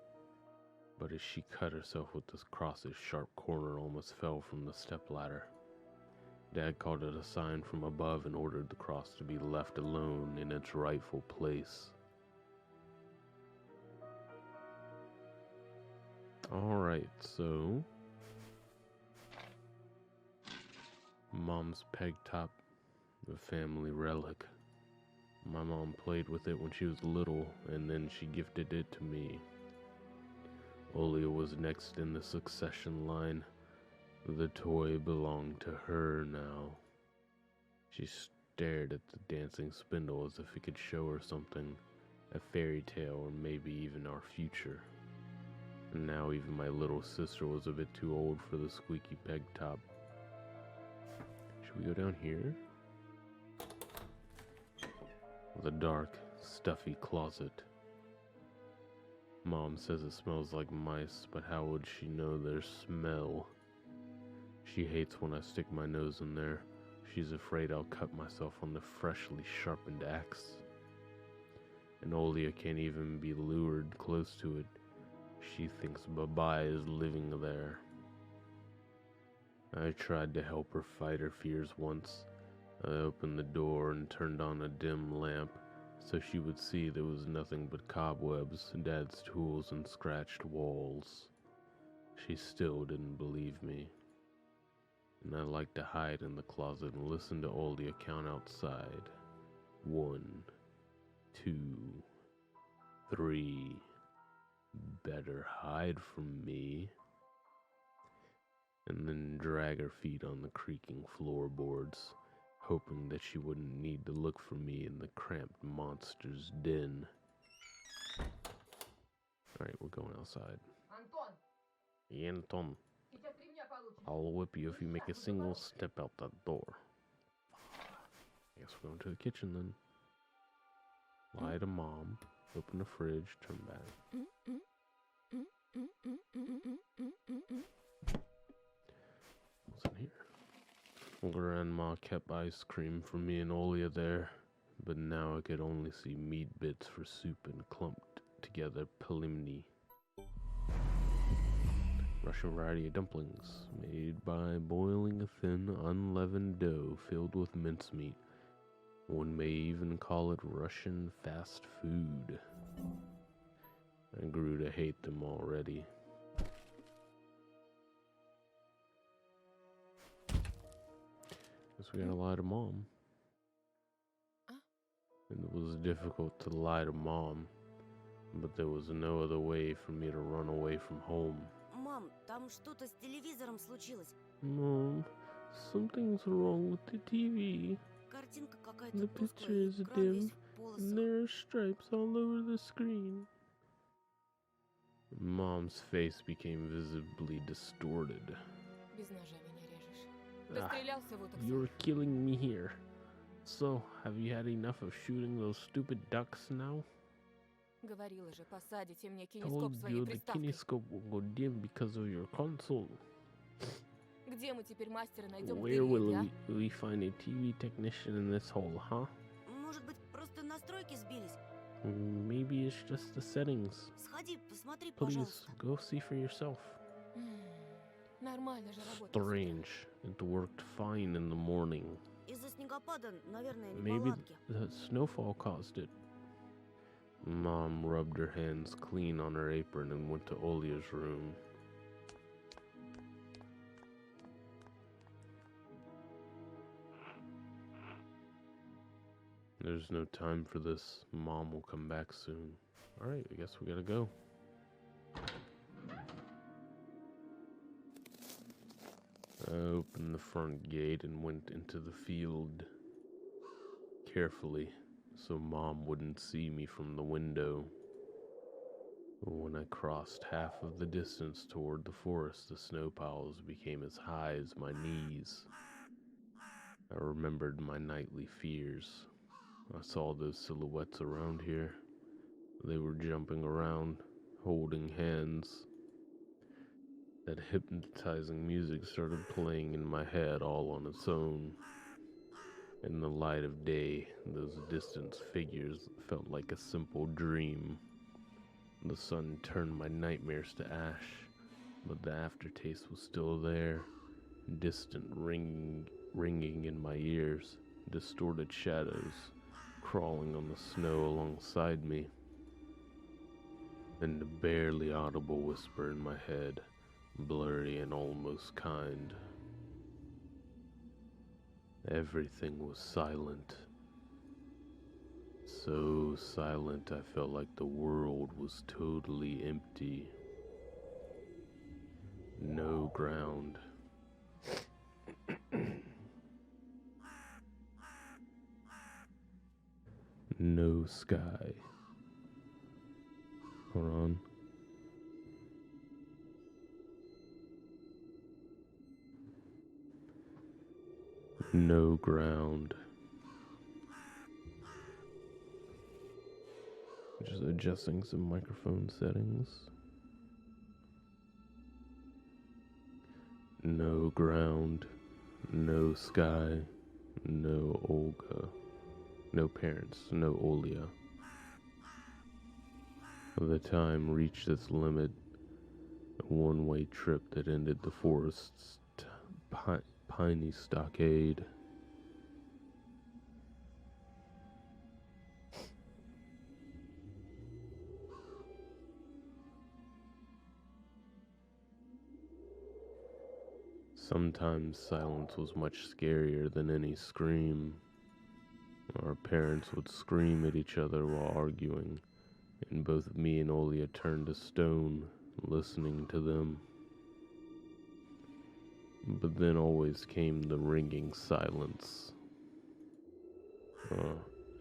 But as she cut herself with this cross's sharp corner almost fell from the stepladder. Dad called it a sign from above and ordered the cross to be left alone in its rightful place. Alright, so Mom's peg top, the family relic. My mom played with it when she was little, and then she gifted it to me. Olia was next in the succession line. The toy belonged to her now. She stared at the dancing spindle as if it could show her something, a fairy tale or maybe even our future. And now even my little sister was a bit too old for the squeaky peg top. Should we go down here? The dark, stuffy closet. Mom says it smells like mice, but how would she know their smell? She hates when I stick my nose in there. She's afraid I'll cut myself on the freshly sharpened axe. And Olia can't even be lured close to it. She thinks Baba is living there. I tried to help her fight her fears once. I opened the door and turned on a dim lamp so she would see there was nothing but cobwebs, Dad's tools, and scratched walls. She still didn't believe me. And I liked to hide in the closet and listen to Olia count outside. 1, 2, 3. Better hide from me. And then drag her feet on the creaking floorboards, hoping that she wouldn't need to look for me in the cramped monster's den. Alright, we're going outside. Антон, Anton, сейчас 3 дня получишь. I'll whip you if you make a single step out that door. I guess we're going to the kitchen then. Lie to Mom, open the fridge, turn back. What's in here? Grandma kept ice cream for me and Olia there, but now I could only see meat bits for soup and clumped together pelimni. Russian variety of dumplings, made by boiling a thin, unleavened dough filled with mincemeat. One may even call it Russian fast food. I grew to hate them already. Guess we gotta lie to Mom. And it was difficult to lie to Mom, but there was no other way for me to run away from home. Мам, там что-то с телевизором случилось. Mom, something's wrong with the TV. Картинка какая-то The picture тусклая, is экран весь dim, в полосах. and there are stripes all over the screen. Mom's face became visibly distorted. Без ножа меня режешь. Ah, Дострелялся вот и всё. you're killing me here. So, have you had enough of shooting those stupid ducks now? Говорила же, посадите мне кинескоп Told своей you the приставкой. kinescope will go dim because of your console. Где мы теперь мастера найдем? Where will we find a TV technician in this hole, huh? Может быть, просто настройки сбились? Maybe it's just the settings. Сходи, посмотри, Please, пожалуйста. go see for yourself. Нормально же работает. Strange. It worked fine in the morning. Из-за снегопада, наверное, Maybe неполадки. the snowfall caused it. Mom rubbed her hands clean on her apron and went to Olia's room. There's no time for this. Mom will come back soon. Alright, I guess we gotta go. I opened the front gate and went into the field carefully so Mom wouldn't see me from the window. When I crossed half of the distance toward the forest, the snow piles became as high as my knees. I remembered my nightly fears. I saw those silhouettes around here. They were jumping around, holding hands. That hypnotizing music started playing in my head all on its own. In the light of day, those distant figures felt like a simple dream. The sun turned my nightmares to ash, but the aftertaste was still there, distant ringing in my ears, distorted shadows crawling on the snow alongside me, and a barely audible whisper in my head, blurry and almost kind. Everything was silent. So silent I felt like the world was totally empty. No ground. No sky. Hold on. No ground. Just adjusting some microphone settings. No ground. No sky. No Olga. No parents. No Olia. The time reached its limit. A one-way trip that ended the forest's piney stockade. Sometimes silence was much scarier than any scream. Our parents would scream at each other while arguing, and both me and Olia turned to stone, listening to them. But then always came the ringing silence.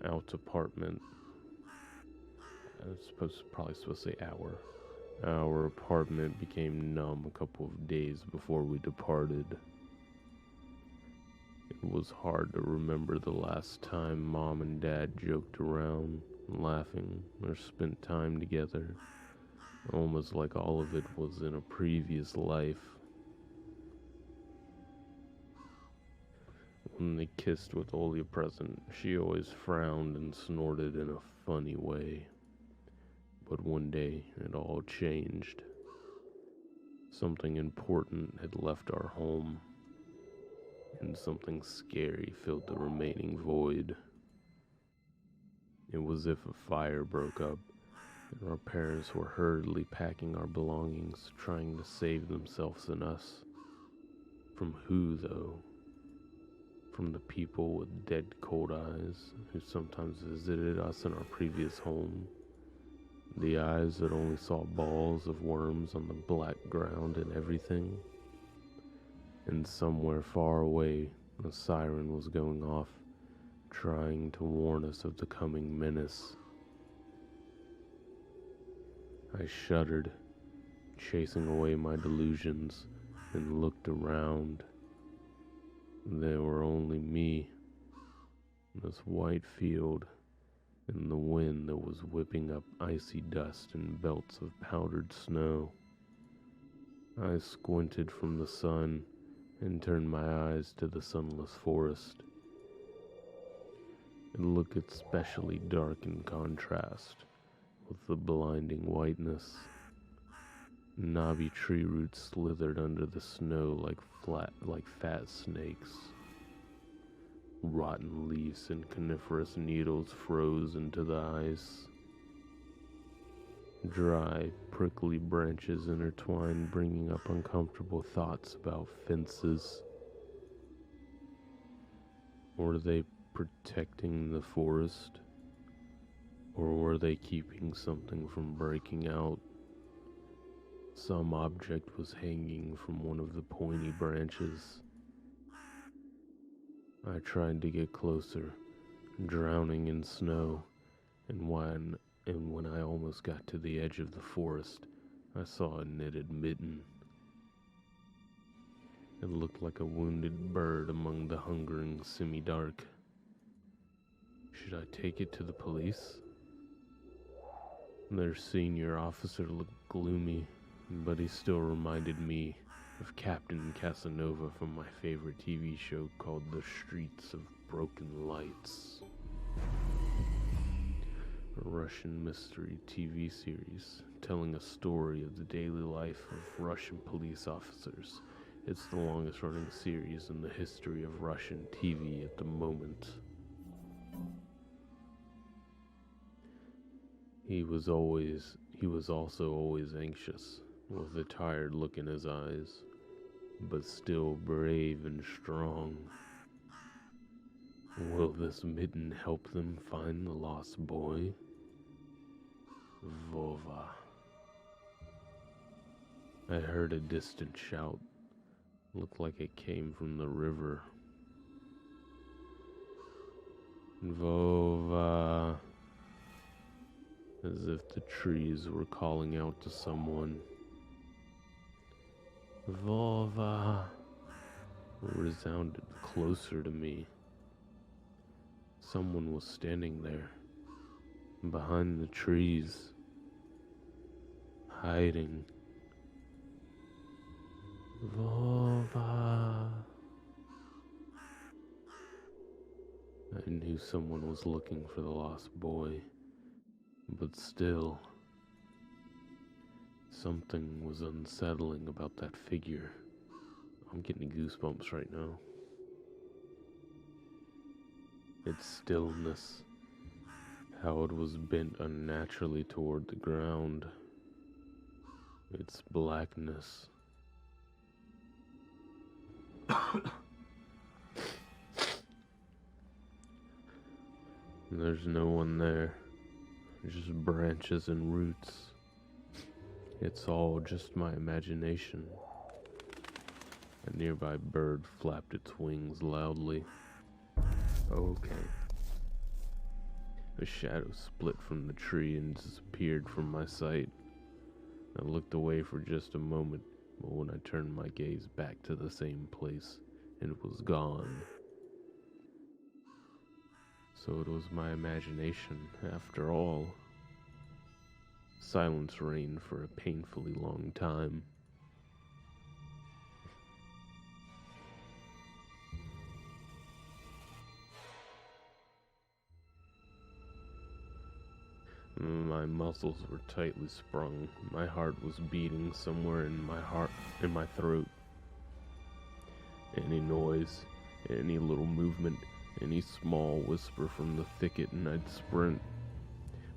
Out apartment. I was probably supposed to say hour. Our apartment became numb a couple of days before we departed. It was hard to remember the last time Mom and Dad joked around, laughing, or spent time together. Almost like all of it was in a previous life. When they kissed with Olia present, she always frowned and snorted in a funny way. But one day, it all changed. Something important had left our home, and something scary filled the remaining void. It was as if a fire broke up, and our parents were hurriedly packing our belongings, trying to save themselves and us. From who, though? From the people with dead cold eyes who sometimes visited us in our previous home. The eyes that only saw balls of worms on the black ground and everything. And somewhere far away, a siren was going off, trying to warn us of the coming menace. I shuddered, chasing away my delusions, and looked around. There were only me, this white field, and the wind that was whipping up icy dust and belts of powdered snow. I squinted from the sun and turned my eyes to the sunless forest. It looked especially dark in contrast with the blinding whiteness. Knobby tree roots slithered under the snow like fat snakes. Rotten leaves and coniferous needles froze into the ice. Dry, prickly branches intertwined, bringing up uncomfortable thoughts about fences. Were they protecting the forest? Or were they keeping something from breaking out? Some object was hanging from one of the pointy branches. I tried to get closer, drowning in snow, and when I almost got to the edge of the forest, I saw a knitted mitten. It looked like a wounded bird among the hungering semi-dark. Should I take it to the police? Their senior officer looked gloomy, but he still reminded me of Captain Casanova from my favorite TV show called The Streets of Broken Lights. A Russian mystery TV series telling a story of the daily life of Russian police officers. It's the longest running series in the history of Russian TV at the moment. He was also always anxious, with a tired look in his eyes, but still brave and strong. Will this mitten help them find the lost boy? Vova. I heard a distant shout. Looked like it came from the river. Vova. As if the trees were calling out to someone. Vova resounded closer to me. Someone was standing there, behind the trees, hiding. Vova. I knew someone was looking for the lost boy, but still, something was unsettling about that figure. I'm getting goosebumps right now. Its stillness, how it was bent unnaturally toward the ground, its blackness. There's no one there, just branches and roots. It's all just my imagination. A nearby bird flapped its wings loudly. Okay. A shadow split from the tree and disappeared from my sight. I looked away for just a moment, but when I turned my gaze back to the same place, it was gone. So it was my imagination, after all. Silence reigned for a painfully long time. My muscles were tightly sprung. My heart was beating somewhere in my throat. Any noise, any little movement, any small whisper from the thicket, and I'd sprint.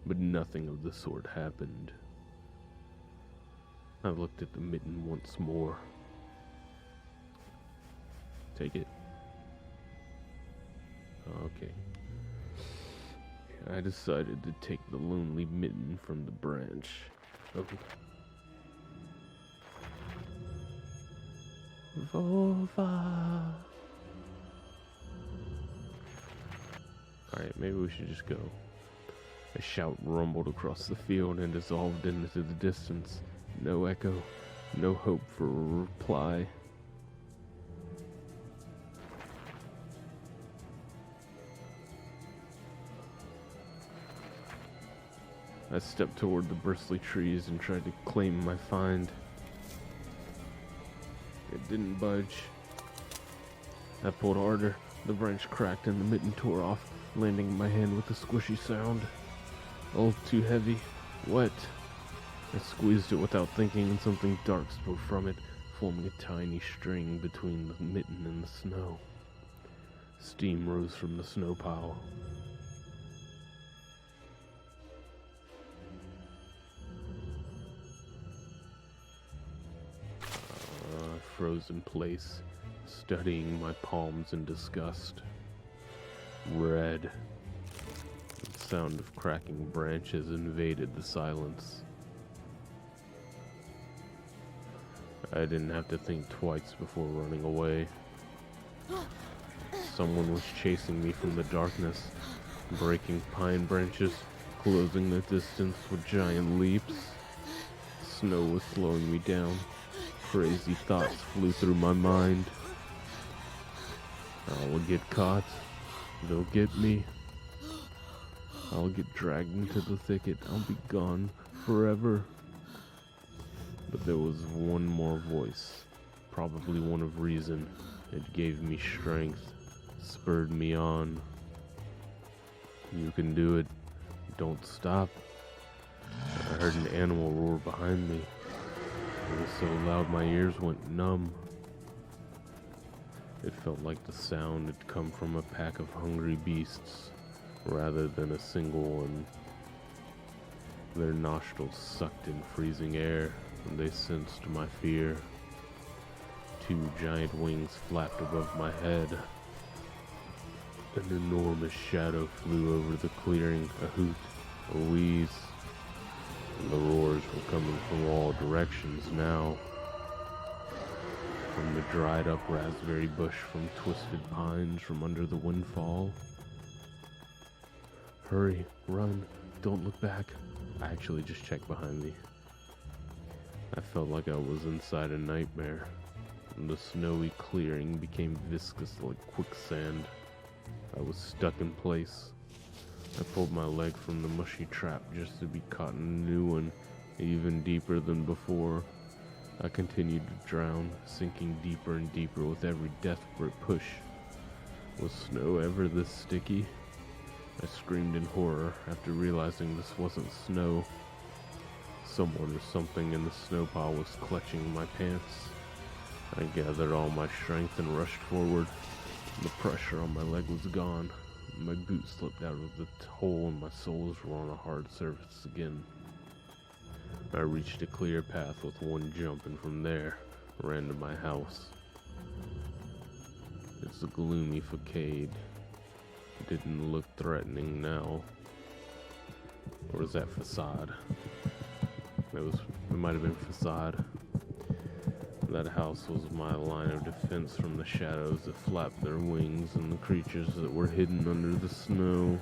But nothing of the sort happened. I looked at the mitten once more. Take it. Okay. I decided to take the lonely mitten from the branch. Okay. Volva. Alright, maybe we should just go. A shout rumbled across the field and dissolved into the distance. No echo, no hope for a reply. I stepped toward the bristly trees and tried to claim my find. It didn't budge. I pulled harder. The branch cracked and the mitten tore off, landing in my hand with a squishy sound. All too heavy, wet. I squeezed it without thinking and something dark spoke from it, forming a tiny string between the mitten and the snow. Steam rose from the snow pile. I froze in place, studying my palms in disgust. Red. The sound of cracking branches invaded the silence. I didn't have to think twice before running away. Someone was chasing me from the darkness, breaking pine branches, closing the distance with giant leaps. Snow was slowing me down. Crazy thoughts flew through my mind. I'll get caught. They'll get me. I'll get dragged into the thicket. I'll be gone forever. But there was one more voice, probably one of reason. It gave me strength, spurred me on. You can do it. Don't stop. I heard an animal roar behind me. It was so loud my ears went numb. It felt like the sound had come from a pack of hungry beasts, rather than a single one. Their nostrils sucked in freezing air, and they sensed my fear. Two giant wings flapped above my head. An enormous shadow flew over the clearing, a hoot, a wheeze. The roars were coming from all directions now. From the dried up raspberry bush, from twisted pines, from under the windfall. Hurry, run, don't look back. I actually just checked behind me. I felt like I was inside a nightmare. The snowy clearing became viscous like quicksand. I was stuck in place. I pulled my leg from the mushy trap just to be caught in a new one, even deeper than before. I continued to drown, sinking deeper and deeper with every desperate push. Was snow ever this sticky? I screamed in horror after realizing this wasn't snow. Someone or something in the snow pile was clutching my pants. I gathered all my strength and rushed forward. The pressure on my leg was gone. My boot slipped out of the hole and my soles were on a hard surface again. I reached a clear path with one jump and from there ran to my house. It's a gloomy facade. It didn't look threatening now. Or was that facade? It might have been facade. That house was my line of defense from the shadows that flapped their wings and the creatures that were hidden under the snow.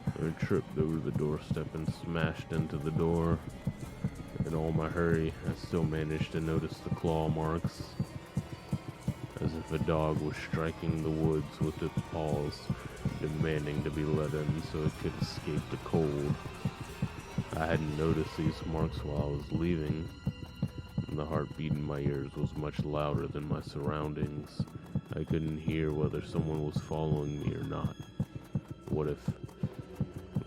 I tripped over the doorstep and smashed into the door. In all my hurry, I still managed to notice the claw marks, as if a dog was striking the woods with its paws, demanding to be let in so it could escape the cold. I hadn't noticed these marks while I was leaving. The heartbeat in my ears was much louder than my surroundings. I couldn't hear whether someone was following me or not. What if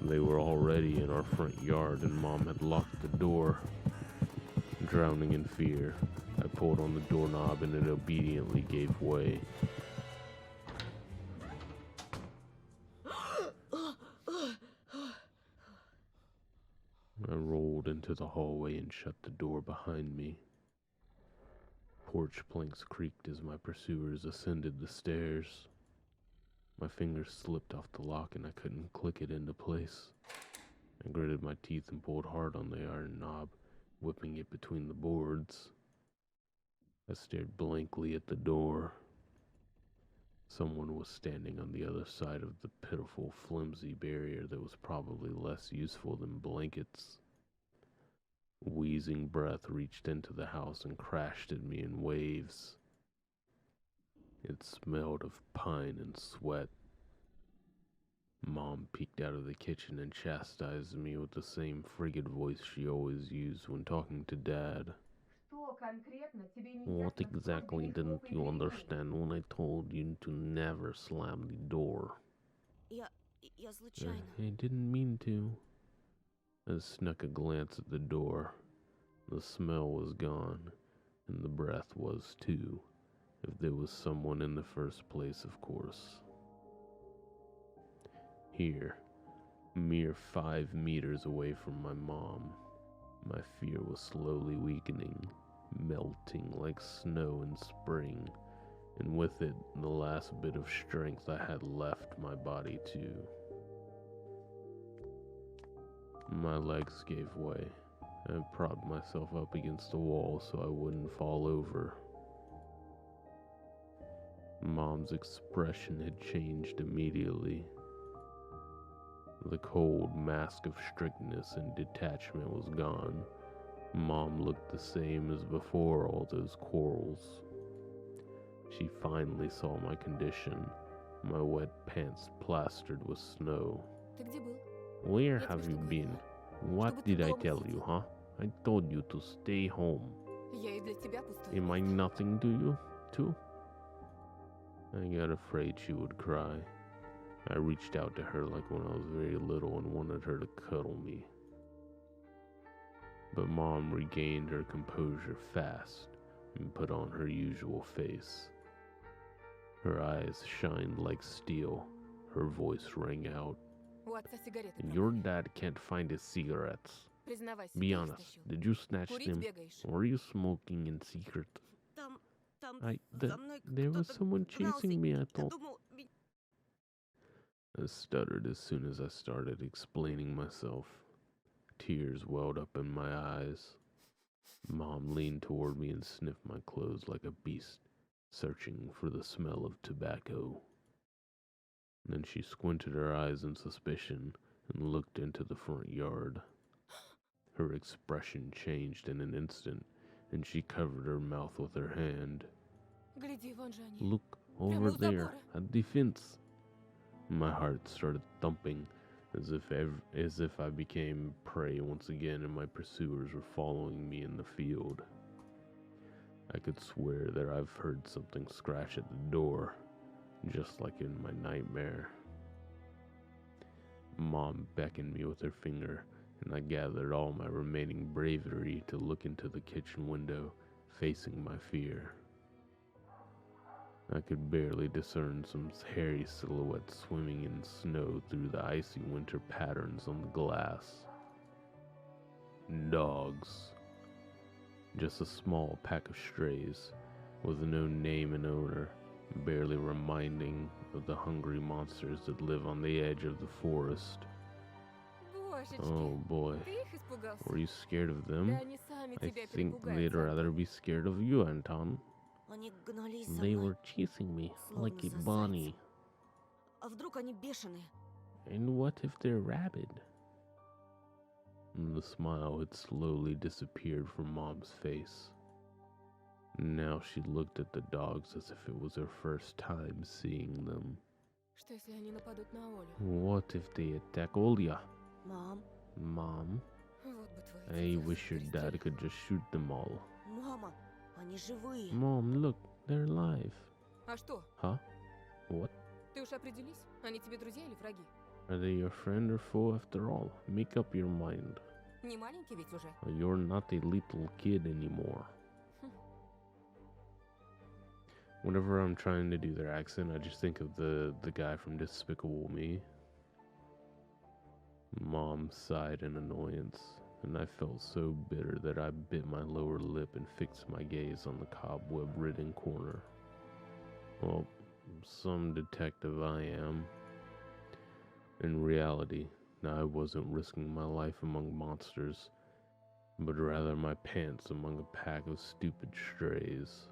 They were already in our front yard and Mom had locked the door. Drowning in fear, I pulled on the doorknob and it obediently gave way. I rolled into the hallway and shut the door behind me. Porch planks creaked as my pursuers ascended the stairs. My fingers slipped off the lock and I couldn't click it into place. I gritted my teeth and pulled hard on the iron knob, whipping it between the boards. I stared blankly at the door. Someone was standing on the other side of the pitiful, flimsy barrier that was probably less useful than blankets. Wheezing breath reached into the house and crashed at me in waves. It smelled of pine and sweat. Mom peeked out of the kitchen and chastised me with the same frigid voice she always used when talking to Dad. What exactly didn't you understand when I told you to never slam the door? Я случайно. I didn't mean to. I snuck a glance at the door. The smell was gone, and the breath was too, if there was someone in the first place, of course. Here, mere 5 meters away from my mom, my fear was slowly weakening, melting like snow in spring, and with it the last bit of strength I had left my body too. My legs gave way. I propped myself up against the wall so I wouldn't fall over. Mom's expression had changed immediately. The cold mask of strictness and detachment was gone. Mom looked the same as before all those quarrels. She finally saw my condition, my wet pants plastered with snow. Ты где был? Where Я тебе have что you говорила? been? What Чтобы ты did I дома tell you, сидел. huh? I told you to stay home. Я и для тебя пустое Am I место. nothing to you, too? I got afraid she would cry. I reached out to her like when I was very little and wanted her to cuddle me. But Mom regained her composure fast and put on her usual face. Her eyes shined like steel. Her voice rang out. У отца сигареты Your пропали. dad can't find his cigarettes. Признавайся, Be ты их honest, стащил. did you snatch Курить them? бегаешь. Or are you smoking in secret? Там There за мной was кто-то someone гнался. chasing me, I Я thought. думал, I stuttered as soon as I started explaining myself. Tears welled up in my eyes. Mom leaned toward me and sniffed my clothes like a beast, searching for the smell of tobacco. Then she squinted her eyes in suspicion and looked into the front yard. Her expression changed in an instant, and she covered her mouth with her hand. Гляди, вон же они. Look Прямо over у there забора. at the fence. My heart started thumping as if I became prey once again and my pursuers were following me in the field. I could swear that I've heard something scratch at the door, just like in my nightmare. Mom beckoned me with her finger, and I gathered all my remaining bravery to look into the kitchen window, facing my fear. I could barely discern some hairy silhouettes swimming in snow through the icy winter patterns on the glass. Dogs. Just a small pack of strays, with no name and owner, barely reminding of the hungry monsters that live on the edge of the forest. Божечки, Oh boy, ты их испугался? were you scared of Да them? они сами I тебя think they'd перепугаются. rather be scared of you, Anton. они гнались за They мной. were chasing me like a Словно bunny. А вдруг они бешеные? And what if they're rabid? And the smile had slowly disappeared from Mom's face. Now she looked at the dogs as if it was her first time seeing them. Что если они нападут на Олю? What if they attack Olya? Мам, Mom, Вот бы твои I дети wish your dad раскрестили. could just shoot them all. мама, они живые. Mom, look, they're alive. А что? Huh? What? Ты уж определись, они тебе друзья или враги? Are they your friend or foe after all? Make up your mind. Не маленький ведь уже. You're not a little kid anymore. Whenever I'm trying to do their accent, I just think of the guy from Despicable Me. Mom sighed in annoyance, and I felt so bitter that I bit my lower lip and fixed my gaze on the cobweb-ridden corner. Well, some detective I am. In reality, I wasn't risking my life among monsters, but rather my pants among a pack of stupid strays.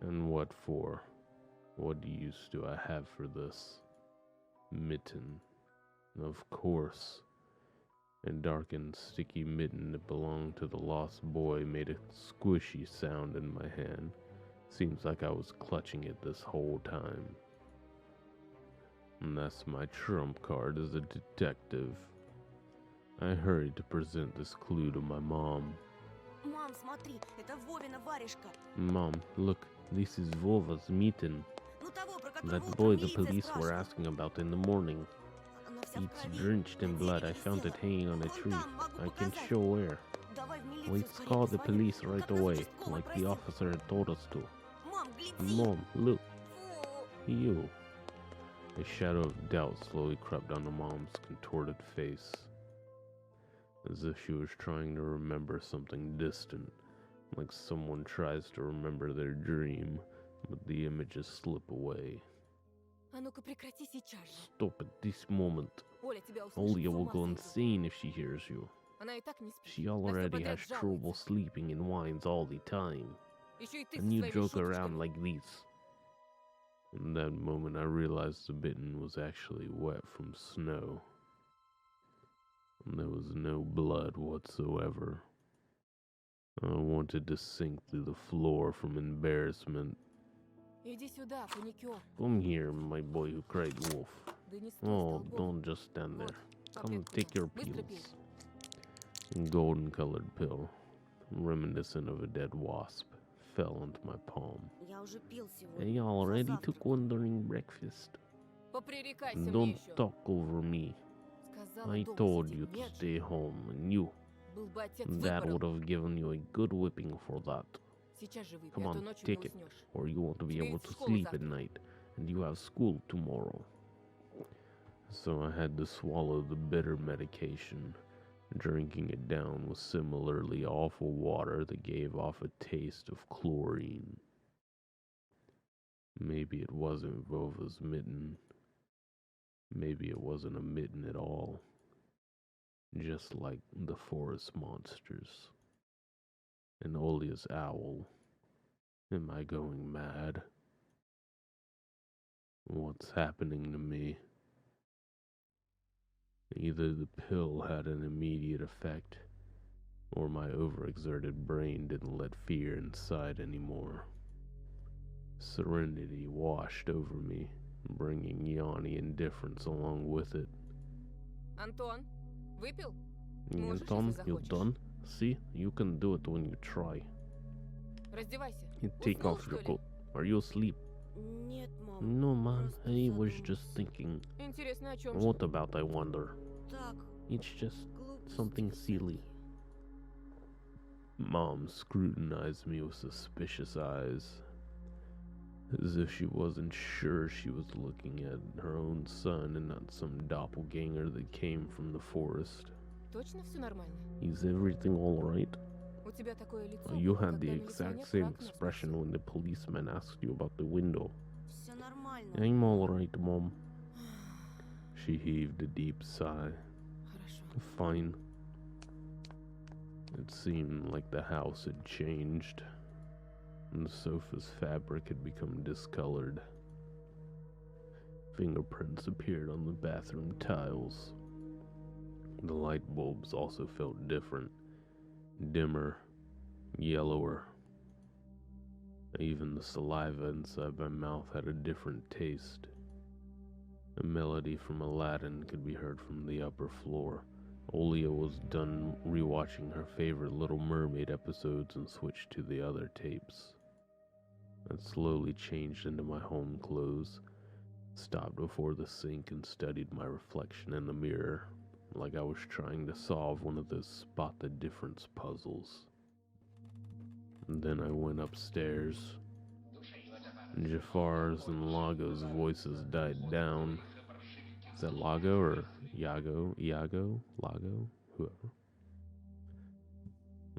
And what for? What use do I have for this? Mitten. Of course. A dark and sticky mitten that belonged to the lost boy made a squishy sound in my hand. Seems like I was clutching it this whole time. And that's my trump card as a detective. I hurried to present this clue to my mom. Мам, смотри, это Вовина варежка. Mom, look, this is Vova's mitten. Ну того, про которого That утром boy the милиция police were спрашивала. asking about in the morning. Она вся в It's крови. drenched in На blood. дереве I found it висела. hanging on a Вон tree. там, могу I can показать. show where. Давай в милицию Let's скорее call the позвоним. police right Как нас away, участковый like the просил. officer had told us to. Мам, гляди. Mom, look, Фу. you. A shadow of doubt slowly crept onto Mom's contorted face, as if she was trying to remember something distant, like someone tries to remember their dream, but the images slip away. А ну-ка прекрати сейчас же. Stop at this moment. Оля тебя услышит, Olia с will ума go сойдет. insane if she hears you. Она и так не спит. She На всё already подряд has trouble жалуется. sleeping and whines all the time. Еще и ты со And you своими joke around шуточками. like these. In that moment, I realized the mitten was actually wet from snow. And there was no blood whatsoever. I wanted to sink through the floor from embarrassment. Иди сюда, паникер. Come here, my boy who cried wolf. Да не стой Oh, столбом. don't just stand there. Come Таблетку take your быстро пей. pills. A golden-colored pill, reminiscent of a dead wasp, fell into my palm. Я уже пил сегодня. I за already завтраком. took one during breakfast. Попререкайся мне Don't еще. talk over me. Сказала, I дома told сиди. you to Нет же. stay home, and you. Был бы отец, That выпорол. would have given you a good whipping for that. Сейчас же выпей, Come а то on, ночью take не it. уснешь. Or you won't be Тебе able в to школу sleep at завтра. night, and you have school tomorrow. So I had to swallow the bitter medication. Drinking it down with similarly awful water that gave off a taste of chlorine. Maybe it wasn't Vova's mitten. Maybe it wasn't a mitten at all. Just like the forest monsters. And Olia's owl. Am I going mad? What's happening to me? Either the pill had an immediate effect, or my overexerted brain didn't let fear inside anymore. Serenity washed over me, bringing yawny indifference along with it. Антон, выпил? Можешь, Anton, если you захочешь. done? See, you can do it when you try. Раздевайся. You take Уснул, off что your ли? coat. Are you asleep? Нет, мам. No, man, Просто I was just задумался. thinking. Интересно, о чем же? What about, I wonder? Так, It's just глупости something silly. всякие. Mom scrutinized me with suspicious eyes, as if she wasn't sure she was looking at her own son and not some doppelganger that came from the forest. Точно все нормально? Is everything all right? У тебя такое лицо, You как had the когда exact милиционер same про окно expression спросил. when the policeman asked you about the window. Все нормально. I'm all right, Mom. She heaved a deep sigh. Хорошо. Fine. It seemed like the house had changed, and the sofa's fabric had become discolored. Fingerprints appeared on the bathroom tiles. The light bulbs also felt different, dimmer, yellower. Even the saliva inside my mouth had a different taste. A melody from Aladdin could be heard from the upper floor. Olia was done rewatching her favorite Little Mermaid episodes and switched to the other tapes. I slowly changed into my home clothes, Stopped before the sink and studied my reflection in the mirror, like I was trying to solve one of those spot the difference puzzles. And then I went upstairs. Jafar's and Lago's voices died down. Is that Lago or Iago? Iago? Lago? Whoever.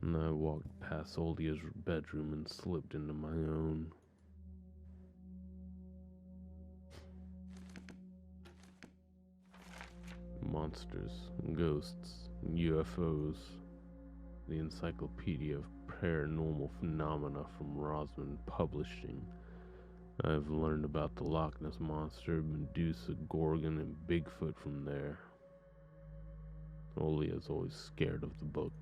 And I walked past Oldia's bedroom and slipped into my own. Monsters, ghosts, UFOs. The Encyclopedia of Paranormal Phenomena from Rosman Publishing. I've learned about the Loch Ness Monster, Medusa, Gorgon, and Bigfoot from there. Olia's always scared of the book.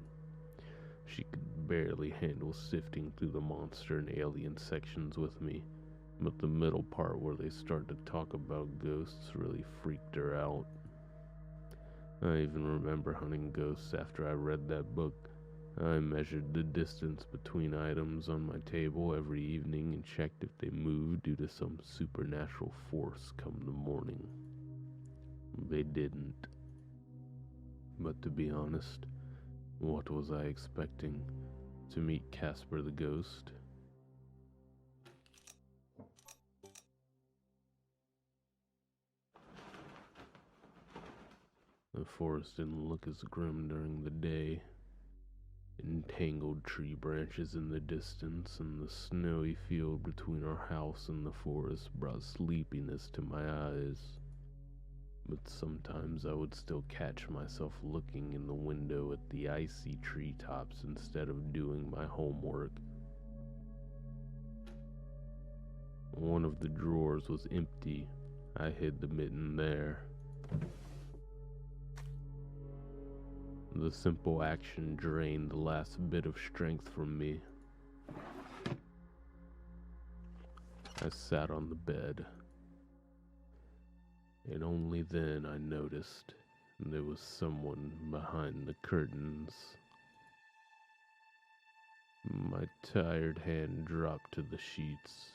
She could barely handle sifting through the monster and alien sections with me, but the middle part where they start to talk about ghosts really freaked her out. I even remember hunting ghosts after I read that book. I measured the distance between items on my table every evening and checked if they moved due to some supernatural force come the morning. They didn't. But to be honest, what was I expecting? To meet Casper the Ghost? The forest didn't look as grim during the day. Entangled tree branches in the distance and the snowy field between our house and the forest brought sleepiness to my eyes. But sometimes I would still catch myself looking in the window at the icy treetops instead of doing my homework. One of the drawers was empty. I hid the mitten there. The simple action drained the last bit of strength from me. I sat on the bed, and only then I noticed there was someone behind the curtains. My tired hand dropped to the sheets.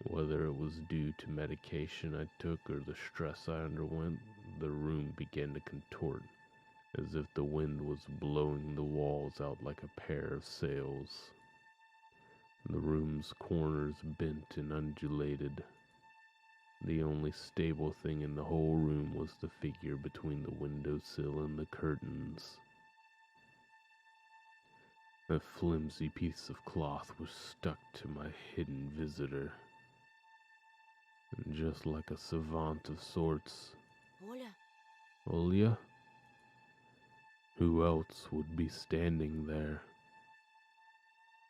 Whether it was due to medication I took or the stress I underwent, the room began to contort, as if the wind was blowing the walls out like a pair of sails. The room's corners bent and undulated. The only stable thing in the whole room was the figure between the windowsill and the curtains. A flimsy piece of cloth was stuck to my hidden visitor. And just like a savant of sorts. Оля? Olia? Who else would be standing there?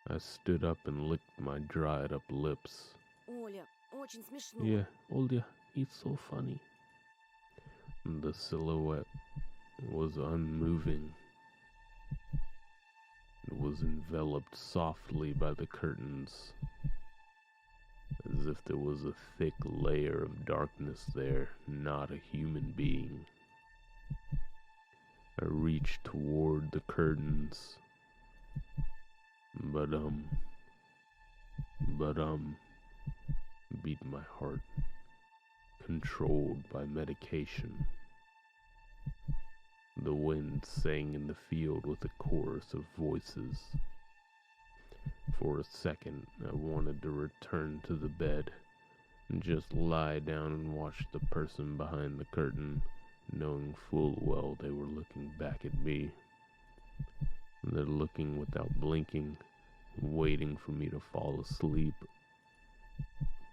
I stood up and licked my dried up lips. Оля, очень смешно. Yeah, Olia, it's so funny. The silhouette was unmoving. It was enveloped softly by the curtains, as if there was a thick layer of darkness there, not a human being. I reached toward the curtains, but beat my heart, controlled by medication. The wind sang in the field with a chorus of voices. For a second, I wanted to return to the bed and just lie down and watch the person behind the curtain, knowing full well they were looking back at me. They're looking without blinking, waiting for me to fall asleep.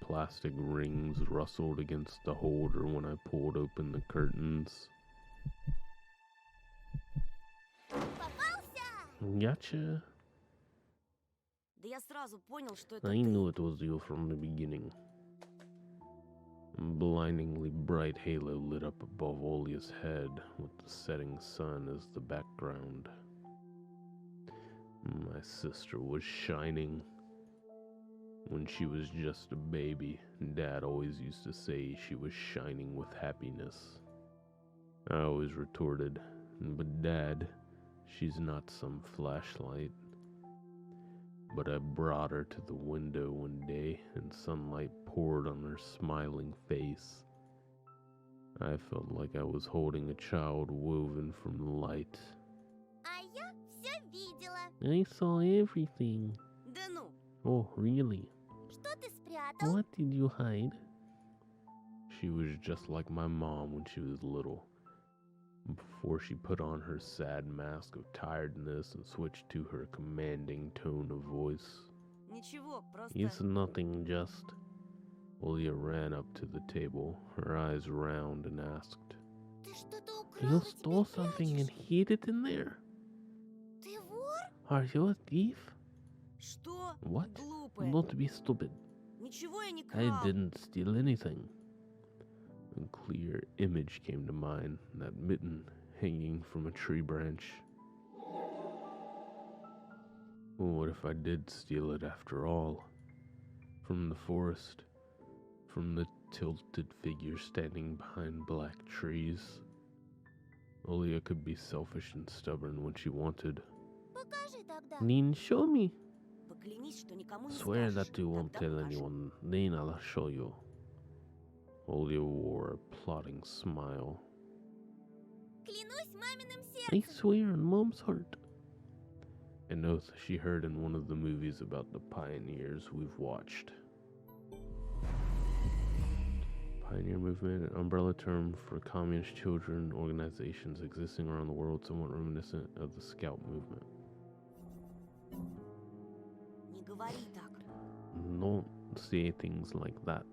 Plastic rings rustled against the holder when I pulled open the curtains. Gotcha. Да я сразу понял, что это I ты. knew it was you from the beginning. A blindingly bright halo lit up above Olia's head, with the setting sun as the background. My sister was shining. When she was just a baby, Dad always used to say she was shining with happiness. I always retorted, but Dad, she's not some flashlight. But I brought her to the window one day, and sunlight poured on her smiling face. I felt like I was holding a child woven from light. А я все видела. I saw everything. Да ну, Oh, really? Что ты спрятал? What did you hide? She was just like my mom when she was little. Before she put on her sad mask of tiredness and switched to her commanding tone of voice. ничего, просто... It's nothing, just. Olia ran up to the table, her eyes round, and asked, Ты что-то You украл и stole теперь something and прячешь? hid it in there? Ты вор? Are you a thief? Что? What? Глупая. Don't be stupid. Ничего я не I крал. didn't steal anything. A clear image came to mind, that mitten hanging from a tree branch. What if I did steal it after all? From the forest, from the tilted figure standing behind black trees. Olia could be selfish and stubborn when she wanted. Покажи тогда. Then show me. Поклянись, что никому не Swear скажешь. that you won't Тогда tell покажу. anyone, then I'll show you. Olia wore a plotting smile. Клянусь маминым I сердцем. swear on Mom's heart. An oath she heard in one of the movies about the pioneers we've watched. Pioneer movement, an umbrella term for communist children organizations existing around the world, somewhat reminiscent of the Scout movement. Не говори так. Don't say things like that.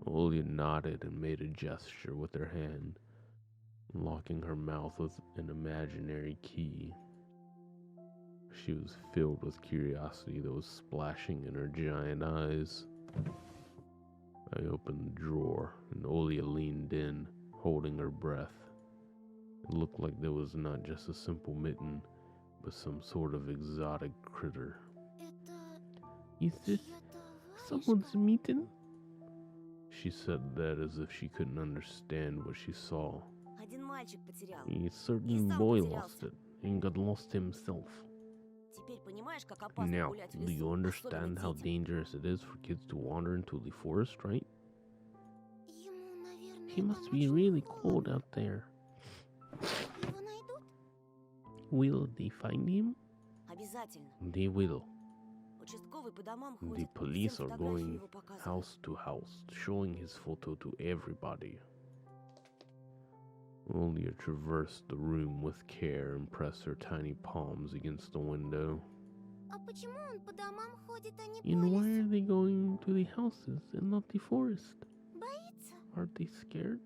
Olia nodded and made a gesture with her hand, locking her mouth with an imaginary key. She was filled with curiosity that was splashing in her giant eyes. I opened the drawer, and Olia leaned in, holding her breath. It looked like there was not just a simple mitten, but some sort of exotic critter. Это Is this чья-то someone's варежка. mitten? She said that as if she couldn't understand what she saw. Один мальчик потерял. A certain сам boy потерялся. lost it and got lost himself. Теперь понимаешь, как опасно Now, гулять в do лесу, you understand особенно how детям? dangerous it is for kids to wander into the forest, right? Ему, наверное, He must там be очень really cold холодно. out there. Его найдут? Will they find him? Обязательно. They will. Участковый по домам The ходит, police всем are фотографии going его показывают. house to house, showing his photo to everybody. Olia traversed the room with care and pressed her tiny palms against the window. А почему он по домам ходит, а не по And why лесу? are they going to the houses and not the forest? Боится? Are they scared?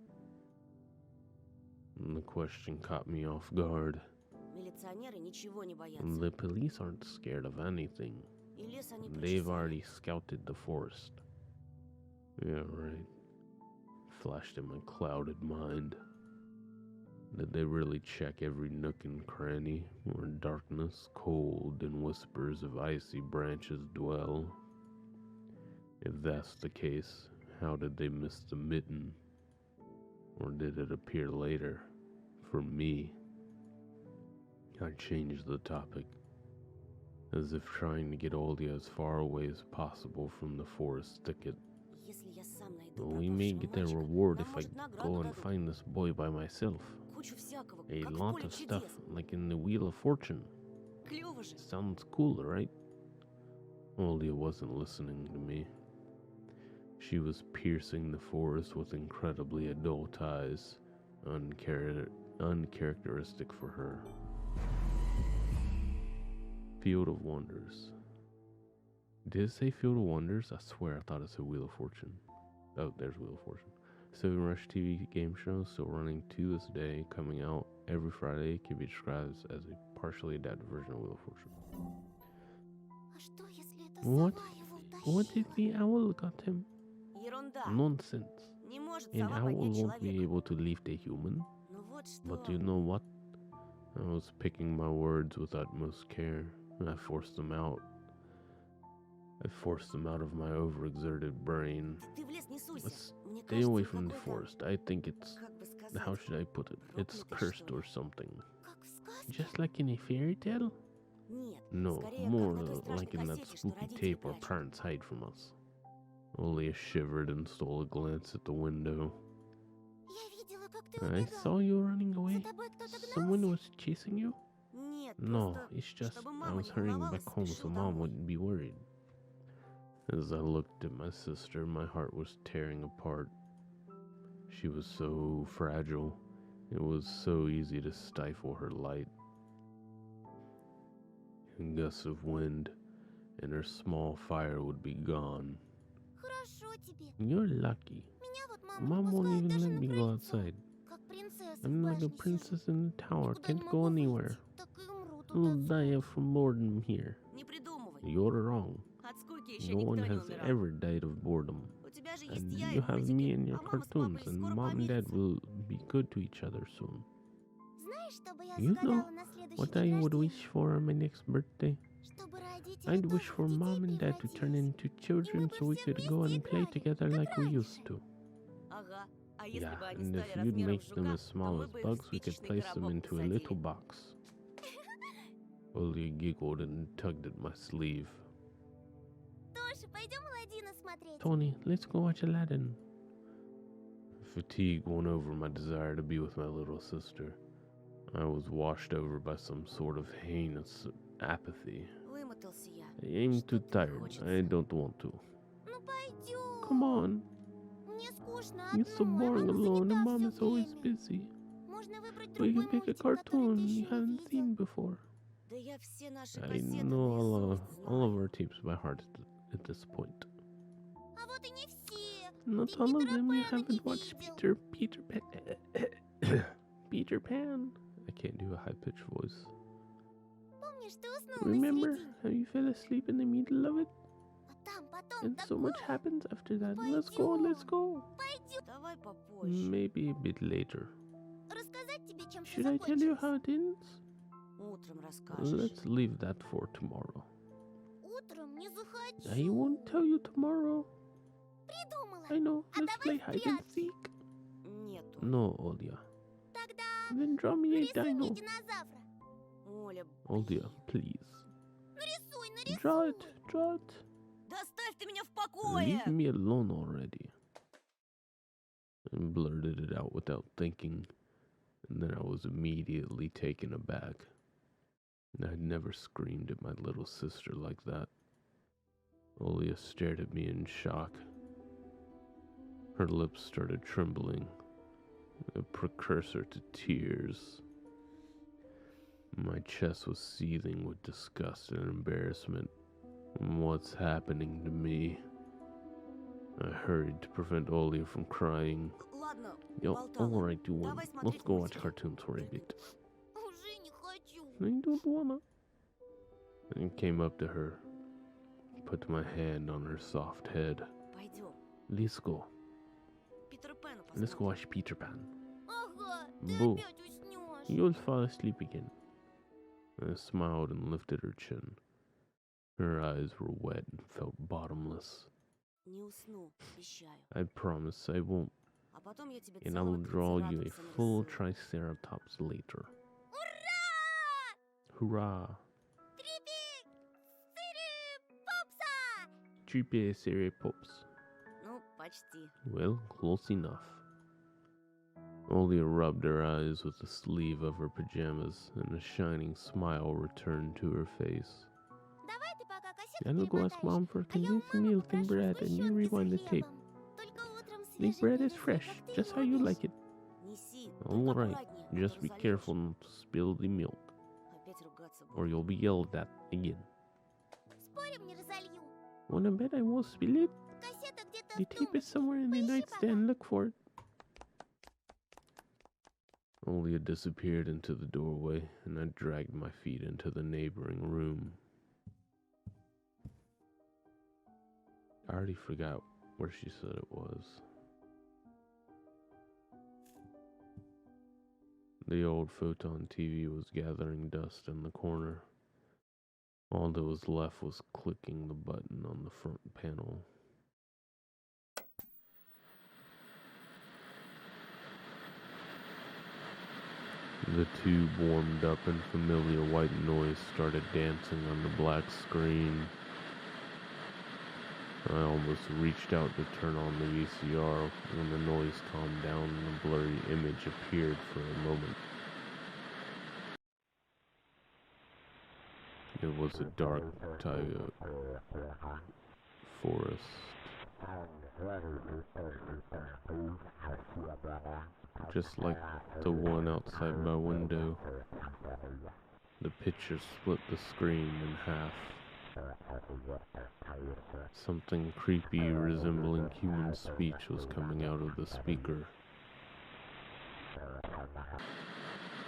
And the question caught me off guard. Милиционеры ничего не боятся. The police aren't scared of anything. И лес они They've прочесали. already scouted the forest. Yeah, right. Flashed in my clouded mind. Did they really check every nook and cranny where darkness, cold, and whispers of icy branches dwell? If that's the case, how did they miss the mitten? Or did it appear later? For me. I changed the topic, as if trying to get Olia as far away as possible from the forest thicket. Если я сам найду We may пропавшего get a мальчика, reward нам, if I может, награду go and дадут. find this boy by myself. Кучу всякого, A как в lot поле of stuff, чудес. like in the Wheel of Fortune. Клёво же. Sounds cool, right? Olia wasn't listening to me. She was piercing the forest with incredibly adult eyes, uncharacteristic for her. Field of Wonders. Did it say Field of Wonders? I swear I thought it said Wheel of Fortune. Oh, there's Wheel of Fortune. Sylvan Rush TV game show still running to this day, coming out every Friday, can be described as a partially adapted version of Wheel of Fortune. А что, если это What? сова его What if утащила? the owl got him? Ерунда. Nonsense. Не может An сова owl поднять won't be человека. able to lift a human. Ну вот что. But you know what? I was picking my words with utmost care. I forced them out. I forced them out of my overexerted brain. Ты в лес не суйся. Мне Stay away кажется, from the какой-то, forest. I think it's... как бы How сказать, should I put it? It's проклятый, cursed что ли. or something. Как в сказке? Just like in a fairy tale? Нет, No, скорее more как на той страшной like in that кассете, что spooky родители tape our прячут. parents hide from us. Olia shivered and stole a glance at the window. Я видела, как ты I убегал. saw you running away. За тобой кто-то Someone гнался? was chasing you? Нет, No, просто, it's just чтобы I мама was не hurrying волновалась, back home so спешил mom домой. wouldn't be worried. As I looked at my sister, my heart was tearing apart. She was so fragile. It was so easy to stifle her light. A gust of wind, and her small fire would be gone. Хорошо тебе. You're lucky. Меня вот мама не Mom won't пускает even даже let на me go крыльцо. outside. Как принцесса в I'm like a башне сижу. princess in the tower. Никуда не Can't go могу anywhere. выйти. Так и умру тут I'll от die скуки. from boredom here. Не придумывай. You're wrong. От скуки еще No никто one не has умирал. ever died of boredom. У тебя же есть And я и you have me in мультики, your а мама с cartoons, папой and скоро mom and dad помирятся. will be good to each other soon. Знаешь, что бы я You know загадала на следующий what I день would рождения? wish for on my next birthday? Чтобы родители I'd тоже wish в for детей mom and dad to turn превратились. into children so we could go and play together like we used to. Ага. А если Yeah, бы они and стали if you'd размером make с them жука, as то small мы as бы их в bugs, we could спичечный place them коробок into a little посадили. box. Olia giggled and tugged at my sleeve. Тоша, пойдем Аладдина смотреть. Tony, let's go watch Aladdin. Fatigue won over my desire to be with my little sister. I was washed over by some sort of heinous apathy. Вымотался я. I'm too Что-то не tired. хочется. I don't want to. Ну пойдем. Come on. Мне скучно It's so одной, а boring мама alone, and занята mom всё is always время. busy. Можно выбрать We другой can pick a мультик, который cartoon ты you еще не haven't видел. seen before. Да я все наши I кассеты know наизусть all of знаю. our tapes by heart at this point. А вот и не все. Not Ты all of Питера them you Пэна не haven't watched видел. Peter Pan. I can't do a high-pitched voice. Помнишь, ты уснул на Remember середине? how you fell asleep in the middle of it? А там потом And so much такое. happens after that. Let's go, let's go. Пойдем. Давай попозже. Maybe a bit later. Рассказать тебе, чем все Should I tell you закончилось? how it ends? Утром расскажешь. Let's leave that for tomorrow. Утром не захочу. I won't tell you tomorrow. Придумала. I know. А Let's давай play hide and прятки. seek. Нету. No, Olia. Тогда Then draw me a нарисуй мне dino. динозавра. Оля, Olia, please. Нарисуй, нарисуй. Draw it, draw it. да оставь ты меня в покое! Leave me alone already. I blurted it out without thinking, and then I was immediately taken aback. I'd never screamed at my little sister like that. Olia stared at me in shock. Her lips started trembling, a precursor to tears. My chest was seething with disgust and embarrassment. What's happening to me? I hurried to prevent Olia from crying. Ладно, Yo, болтала. alright, you win. Давай Let's смотреть go watch мультики. cartoons for a bit. Уже не хочу. I don't wanna. I came up to her, put my hand on her soft head. Пойдем. Let's go. Питера Пэна Let's go посмотрим. watch Peter Pan. Ага, ты Бу. опять уснешь. You'll fall asleep again. I smiled and lifted her chin. Her eyes were wet and felt bottomless. Не усну, обещаю. I promise I won't, А потом я тебе and I will целый draw you a трицератопса full нарисую. Triceratops later. Ура! Hurrah! Трипи, сыри, попса. Triple Pops. Ну, почти. Well, close enough. Olia rubbed her eyes with the sleeve of her pajamas, and a shining smile returned to her face. Давай ты пока кассету I will go ask перемотаешь, Mom for а я у condensed мамы milk and попрошу bread, and you сгущенки с rewind the tape. хлебом. Только утром The свежий bread is принеси, fresh, как ты just how you любишь. like it. Неси, All только right, аккуратнее, а то just be разольешь. careful not to spill the milk, Опять ругаться or буду. you'll be yelled at again. Спорим, не разолью. Wanna bet I won't spill it? Кассета где-то The в tape is тумбочке. somewhere in the Поищи nightstand. Look for it. Olia disappeared into the doorway, and I dragged my feet into the neighboring room. I already forgot where she said it was. The old photon TV was gathering dust in the corner. All that was left was clicking the button on the front panel. The tube warmed up and familiar white noise started dancing on the black screen. I almost reached out to turn on the VCR when the noise calmed down and a blurry image appeared for a moment. It was a dark taiga forest. Just like the one outside my window. The picture split the screen in half. Something creepy resembling human speech was coming out of the speaker.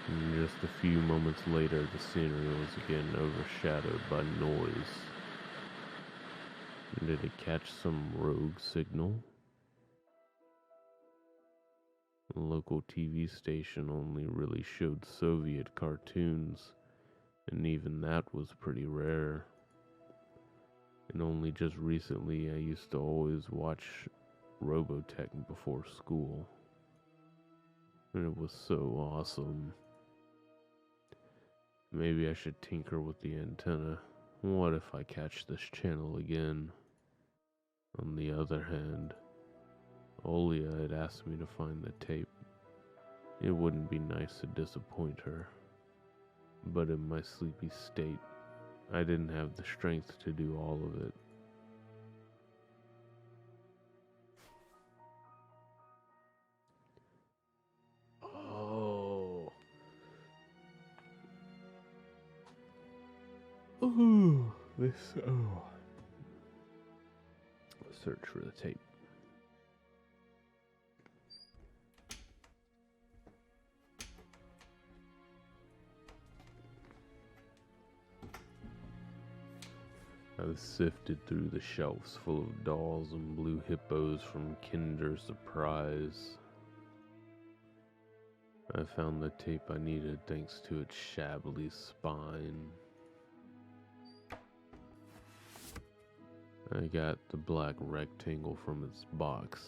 And just a few moments later, the scenery was again overshadowed by noise. Did it catch some rogue signal? The local TV station only really showed Soviet cartoons, and even that was pretty rare. And only just recently I used to always watch Robotech before school. And it was so awesome. Maybe I should tinker with the antenna. What if I catch this channel again? On the other hand, Olia had asked me to find the tape. It wouldn't be nice to disappoint her. But in my sleepy state, I didn't have the strength to do all of it. Oh. Oh, this, oh. Search for the tape. I sifted through the shelves full of dolls and blue hippos from Kinder Surprise. I found the tape I needed thanks to its shabbily spine. I got the black rectangle from its box.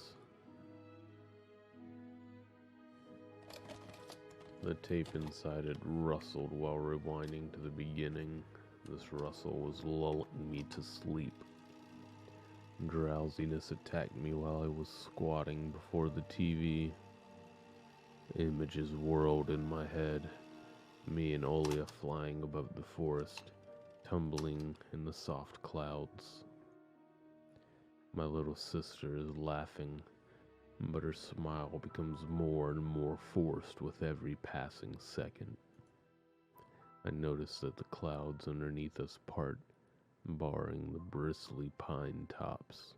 The tape inside it rustled while rewinding to the beginning. This rustle was lulling me to sleep. Drowsiness attacked me while I was squatting before the TV. Images whirled in my head. Me and Olia flying above the forest, tumbling in the soft clouds. My little sister is laughing, but her smile becomes more and more forced with every passing second. I notice that the clouds underneath us part, barring the bristly pine tops.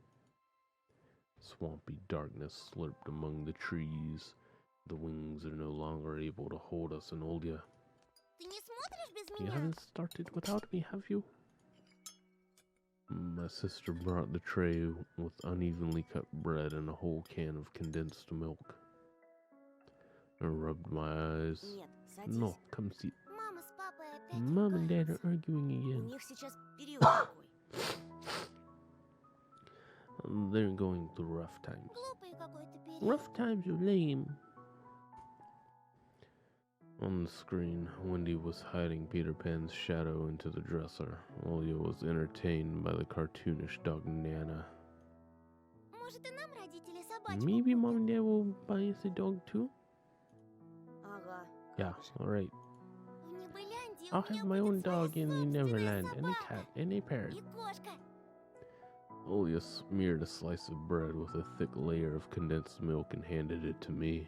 Swampy darkness slurped among the trees. The wings are no longer able to hold us in Olia. Ты не смотришь без You меня? haven't started without me, have you? My sister brought the tray with unevenly cut bread and a whole can of condensed milk. I rubbed my eyes. Нет, садись. No, come sit. Мама с папой опять Mom and Dad ругаются. are arguing У again. них сейчас период такой. They're going through rough times. Глупый какой-то период. Rough times are lame. On the screen, Wendy was hiding Peter Pan's shadow into the dresser. Olia was entertained by the cartoonish dog Nana. Может, и нам родители собачку Maybe купят? Mom and Dad will buy us a dog too? Ага. Yeah, как же. alright. В Небыляндии у I'll меня have my будет own своя dog in собственная Neverland, and a собака. cat, and a parrot. И кошка. Olia smeared a slice of bread with a thick layer of condensed milk and handed it to me.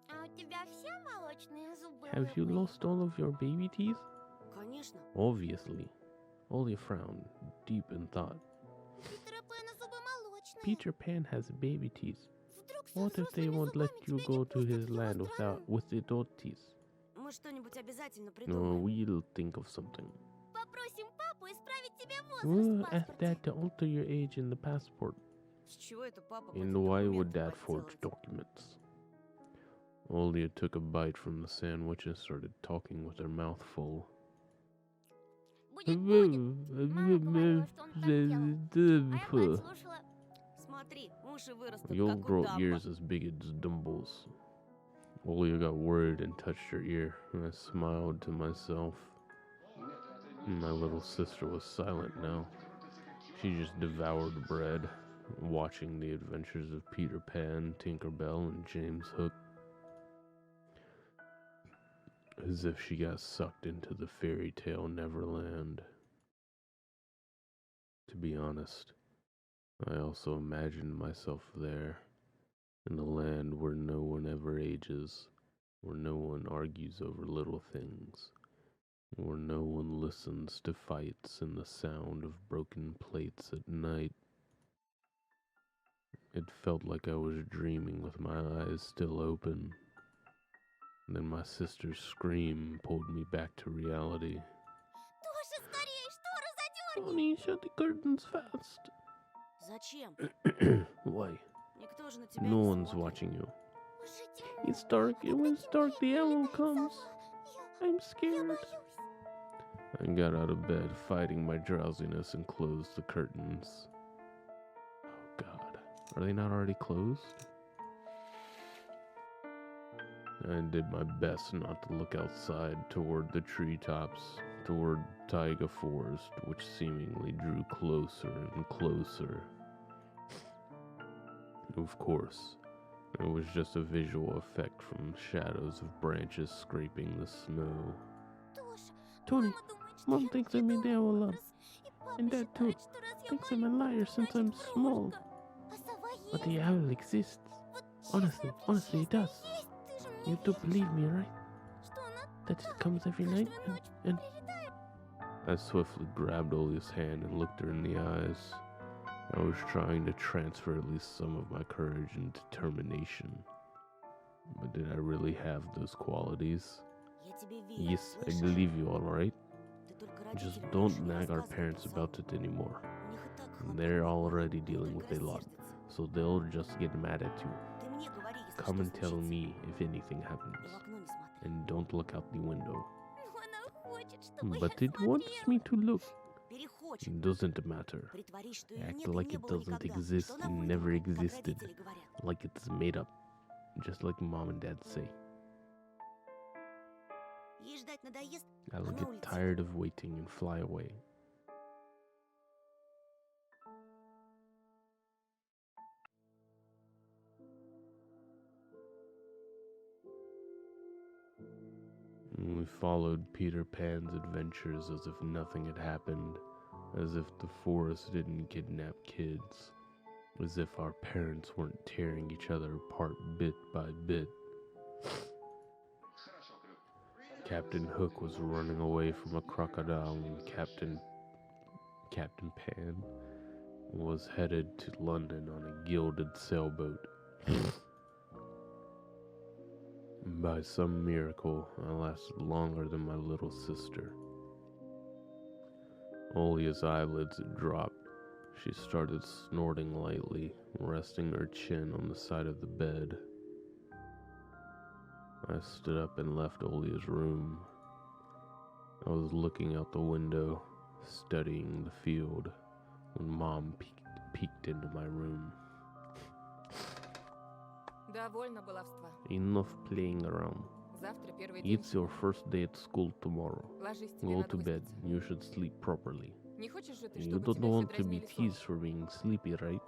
А у тебя все молочные зубы Have you выпали? lost all of your baby teeth? Конечно. Obviously. Olia frowned, deep in thought. Питера Пэна зубы молочные. Peter Pan has baby teeth. Вдруг со What if they взрослыми won't let зубами you тебя go не to his пустят в его land страну? with adult teeth? Мы что-нибудь обязательно No, придумаем. we'll think of something. Попросим папу исправить тебе возраст We'll в ask паспорте. Dad to alter your age in the passport. С чего это папа And будет why would документы Dad forge подделывать? documents? Olia took a bite from the sandwich and started talking with her mouth full. Будет, будет. Мама говорила, что он так делал. А я мать слушала. Смотри, уши вырастут, You'll как у grow Дамбо. ears as big as Dumbo's. Olia got worried and touched her ear, and I smiled to myself. My little sister was silent now. She just devoured bread, watching the adventures of Peter Pan, Tinker Bell, and James Hook, as if she got sucked into the fairy tale Neverland. To be honest, I also imagined myself there, in a land where no one ever ages, where no one argues over little things, where no one listens to fights and the sound of broken plates at night. It felt like I was dreaming with my eyes still open. Then my sister's scream pulled me back to reality. Тоша, скорее, шторы задерни! Tony, shut the curtains fast. Зачем? Why? Никто же на тебя No не one's смотрит. watching you. Уже темно. It's dark, and when it's dark, the owl comes. I'm Я scared. боюсь. I got out of bed, fighting my drowsiness, and closed the curtains. Oh God, are they not already closed? I did my best not to look outside toward the treetops, toward Taiga Forest, which seemingly drew closer and closer. Of course, it was just a visual effect from shadows of branches scraping the snow. Тоша, Tony, мама думает, что Mom я thinks I made the придумала owl up, образ. И папа and Dad too считает, что раз я thinks I'm a маленькая, liar since I'm значит small. врунка. А сова But есть. the owl exists. Вот Honestly, честно, honestly, it честно, does. есть. Ты же мне You do веришь, believe me, right? что она That it comes every night каждую ночь and прилетает. I swiftly grabbed Olia's hand and looked her in the eyes. I was trying to transfer at least some of my courage and determination. But did I really have those qualities? Я тебе верю, Yes, I слышишь? believe you, alright? Ты только Just родителям don't больше не nag our рассказывай parents про about Саву. it anymore. У них и так хватает They're проблем, already они dealing только with a lot, рассердятся. so they'll just get mad at you. Ты мне говори, если Come что and tell случится. me if anything И happens. в окно не смотри. And don't look out the window. Но она хочет, чтобы But я it wants смотрела. me to look. Перехочет. It doesn't matter. Притворись, что ее Act нет и like не it было doesn't никогда. exist Что она and never выдумана, как existed. родители говорят. Like it's made up. Just like Mom and Dad say. Ей ждать надоест, I'll она get улетит. tired of waiting and fly away. We followed Peter Pan's adventures as if nothing had happened, as if the forest didn't kidnap kids, as if our parents weren't tearing each other apart bit by bit. Captain Hook was running away from a crocodile, and Captain Pan was headed to London on a gilded sailboat. By some miracle, I lasted longer than my little sister. Olia's eyelids had dropped. She started snorting lightly, resting her chin on the side of the bed. I stood up and left Olia's room. I was looking out the window, studying the field, when Mom peeked into my room. Довольно баловства. Enough playing around. Завтра первый день. It's your first day at school tomorrow. Ложись, тебе Go надо to bed. выспаться. You should sleep properly. Не хочешь же ты, You чтобы don't тебя все want to be дразнили сон? teased for being sleepy, right?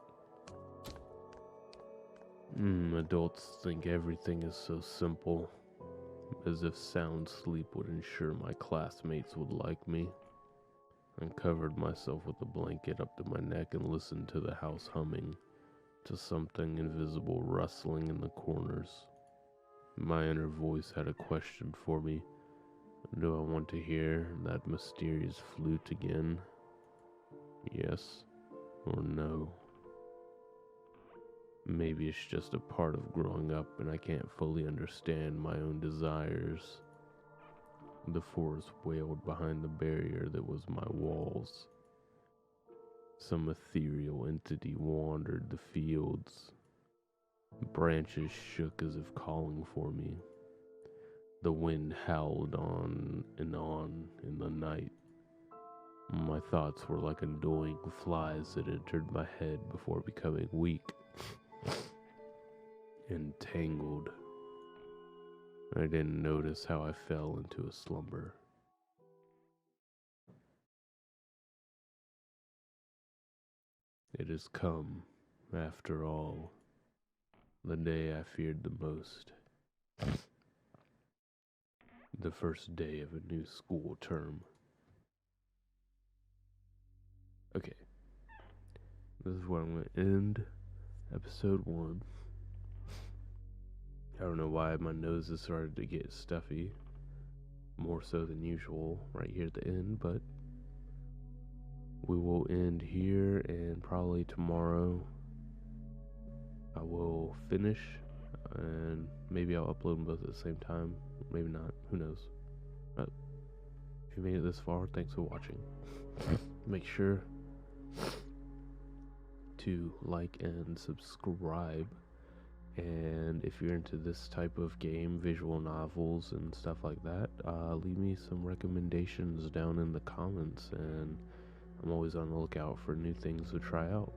Adults think everything is so simple. As if sound sleep would ensure my classmates would like me. I covered myself with a blanket up to my neck and listened to the house humming, to something invisible rustling in the corners. My inner voice had a question for me. Do I want to hear that mysterious flute again? Yes or no? Maybe it's just a part of growing up and I can't fully understand my own desires. The forest wailed behind the barrier that was my walls. Some ethereal entity wandered the fields. Branches shook as if calling for me. The wind howled on in the night. My thoughts were like annoying flies that entered my head before becoming weak. Entangled. I didn't notice how I fell into a slumber. It has come, after all, the day I feared the most. The first day of a new school term. Okay. This is where I'm going to end episode 1. I don't know why my nose has started to get stuffy. More so than usual right here at the end, but we will end here, and probably tomorrow I will finish, and maybe I'll upload them both at the same time. Maybe not. Who knows? But if you made it this far, thanks for watching. Make sure to like and subscribe. And if you're into this type of game, visual novels and stuff like that, leave me some recommendations down in the comments, and I'm always on the lookout for new things to try out.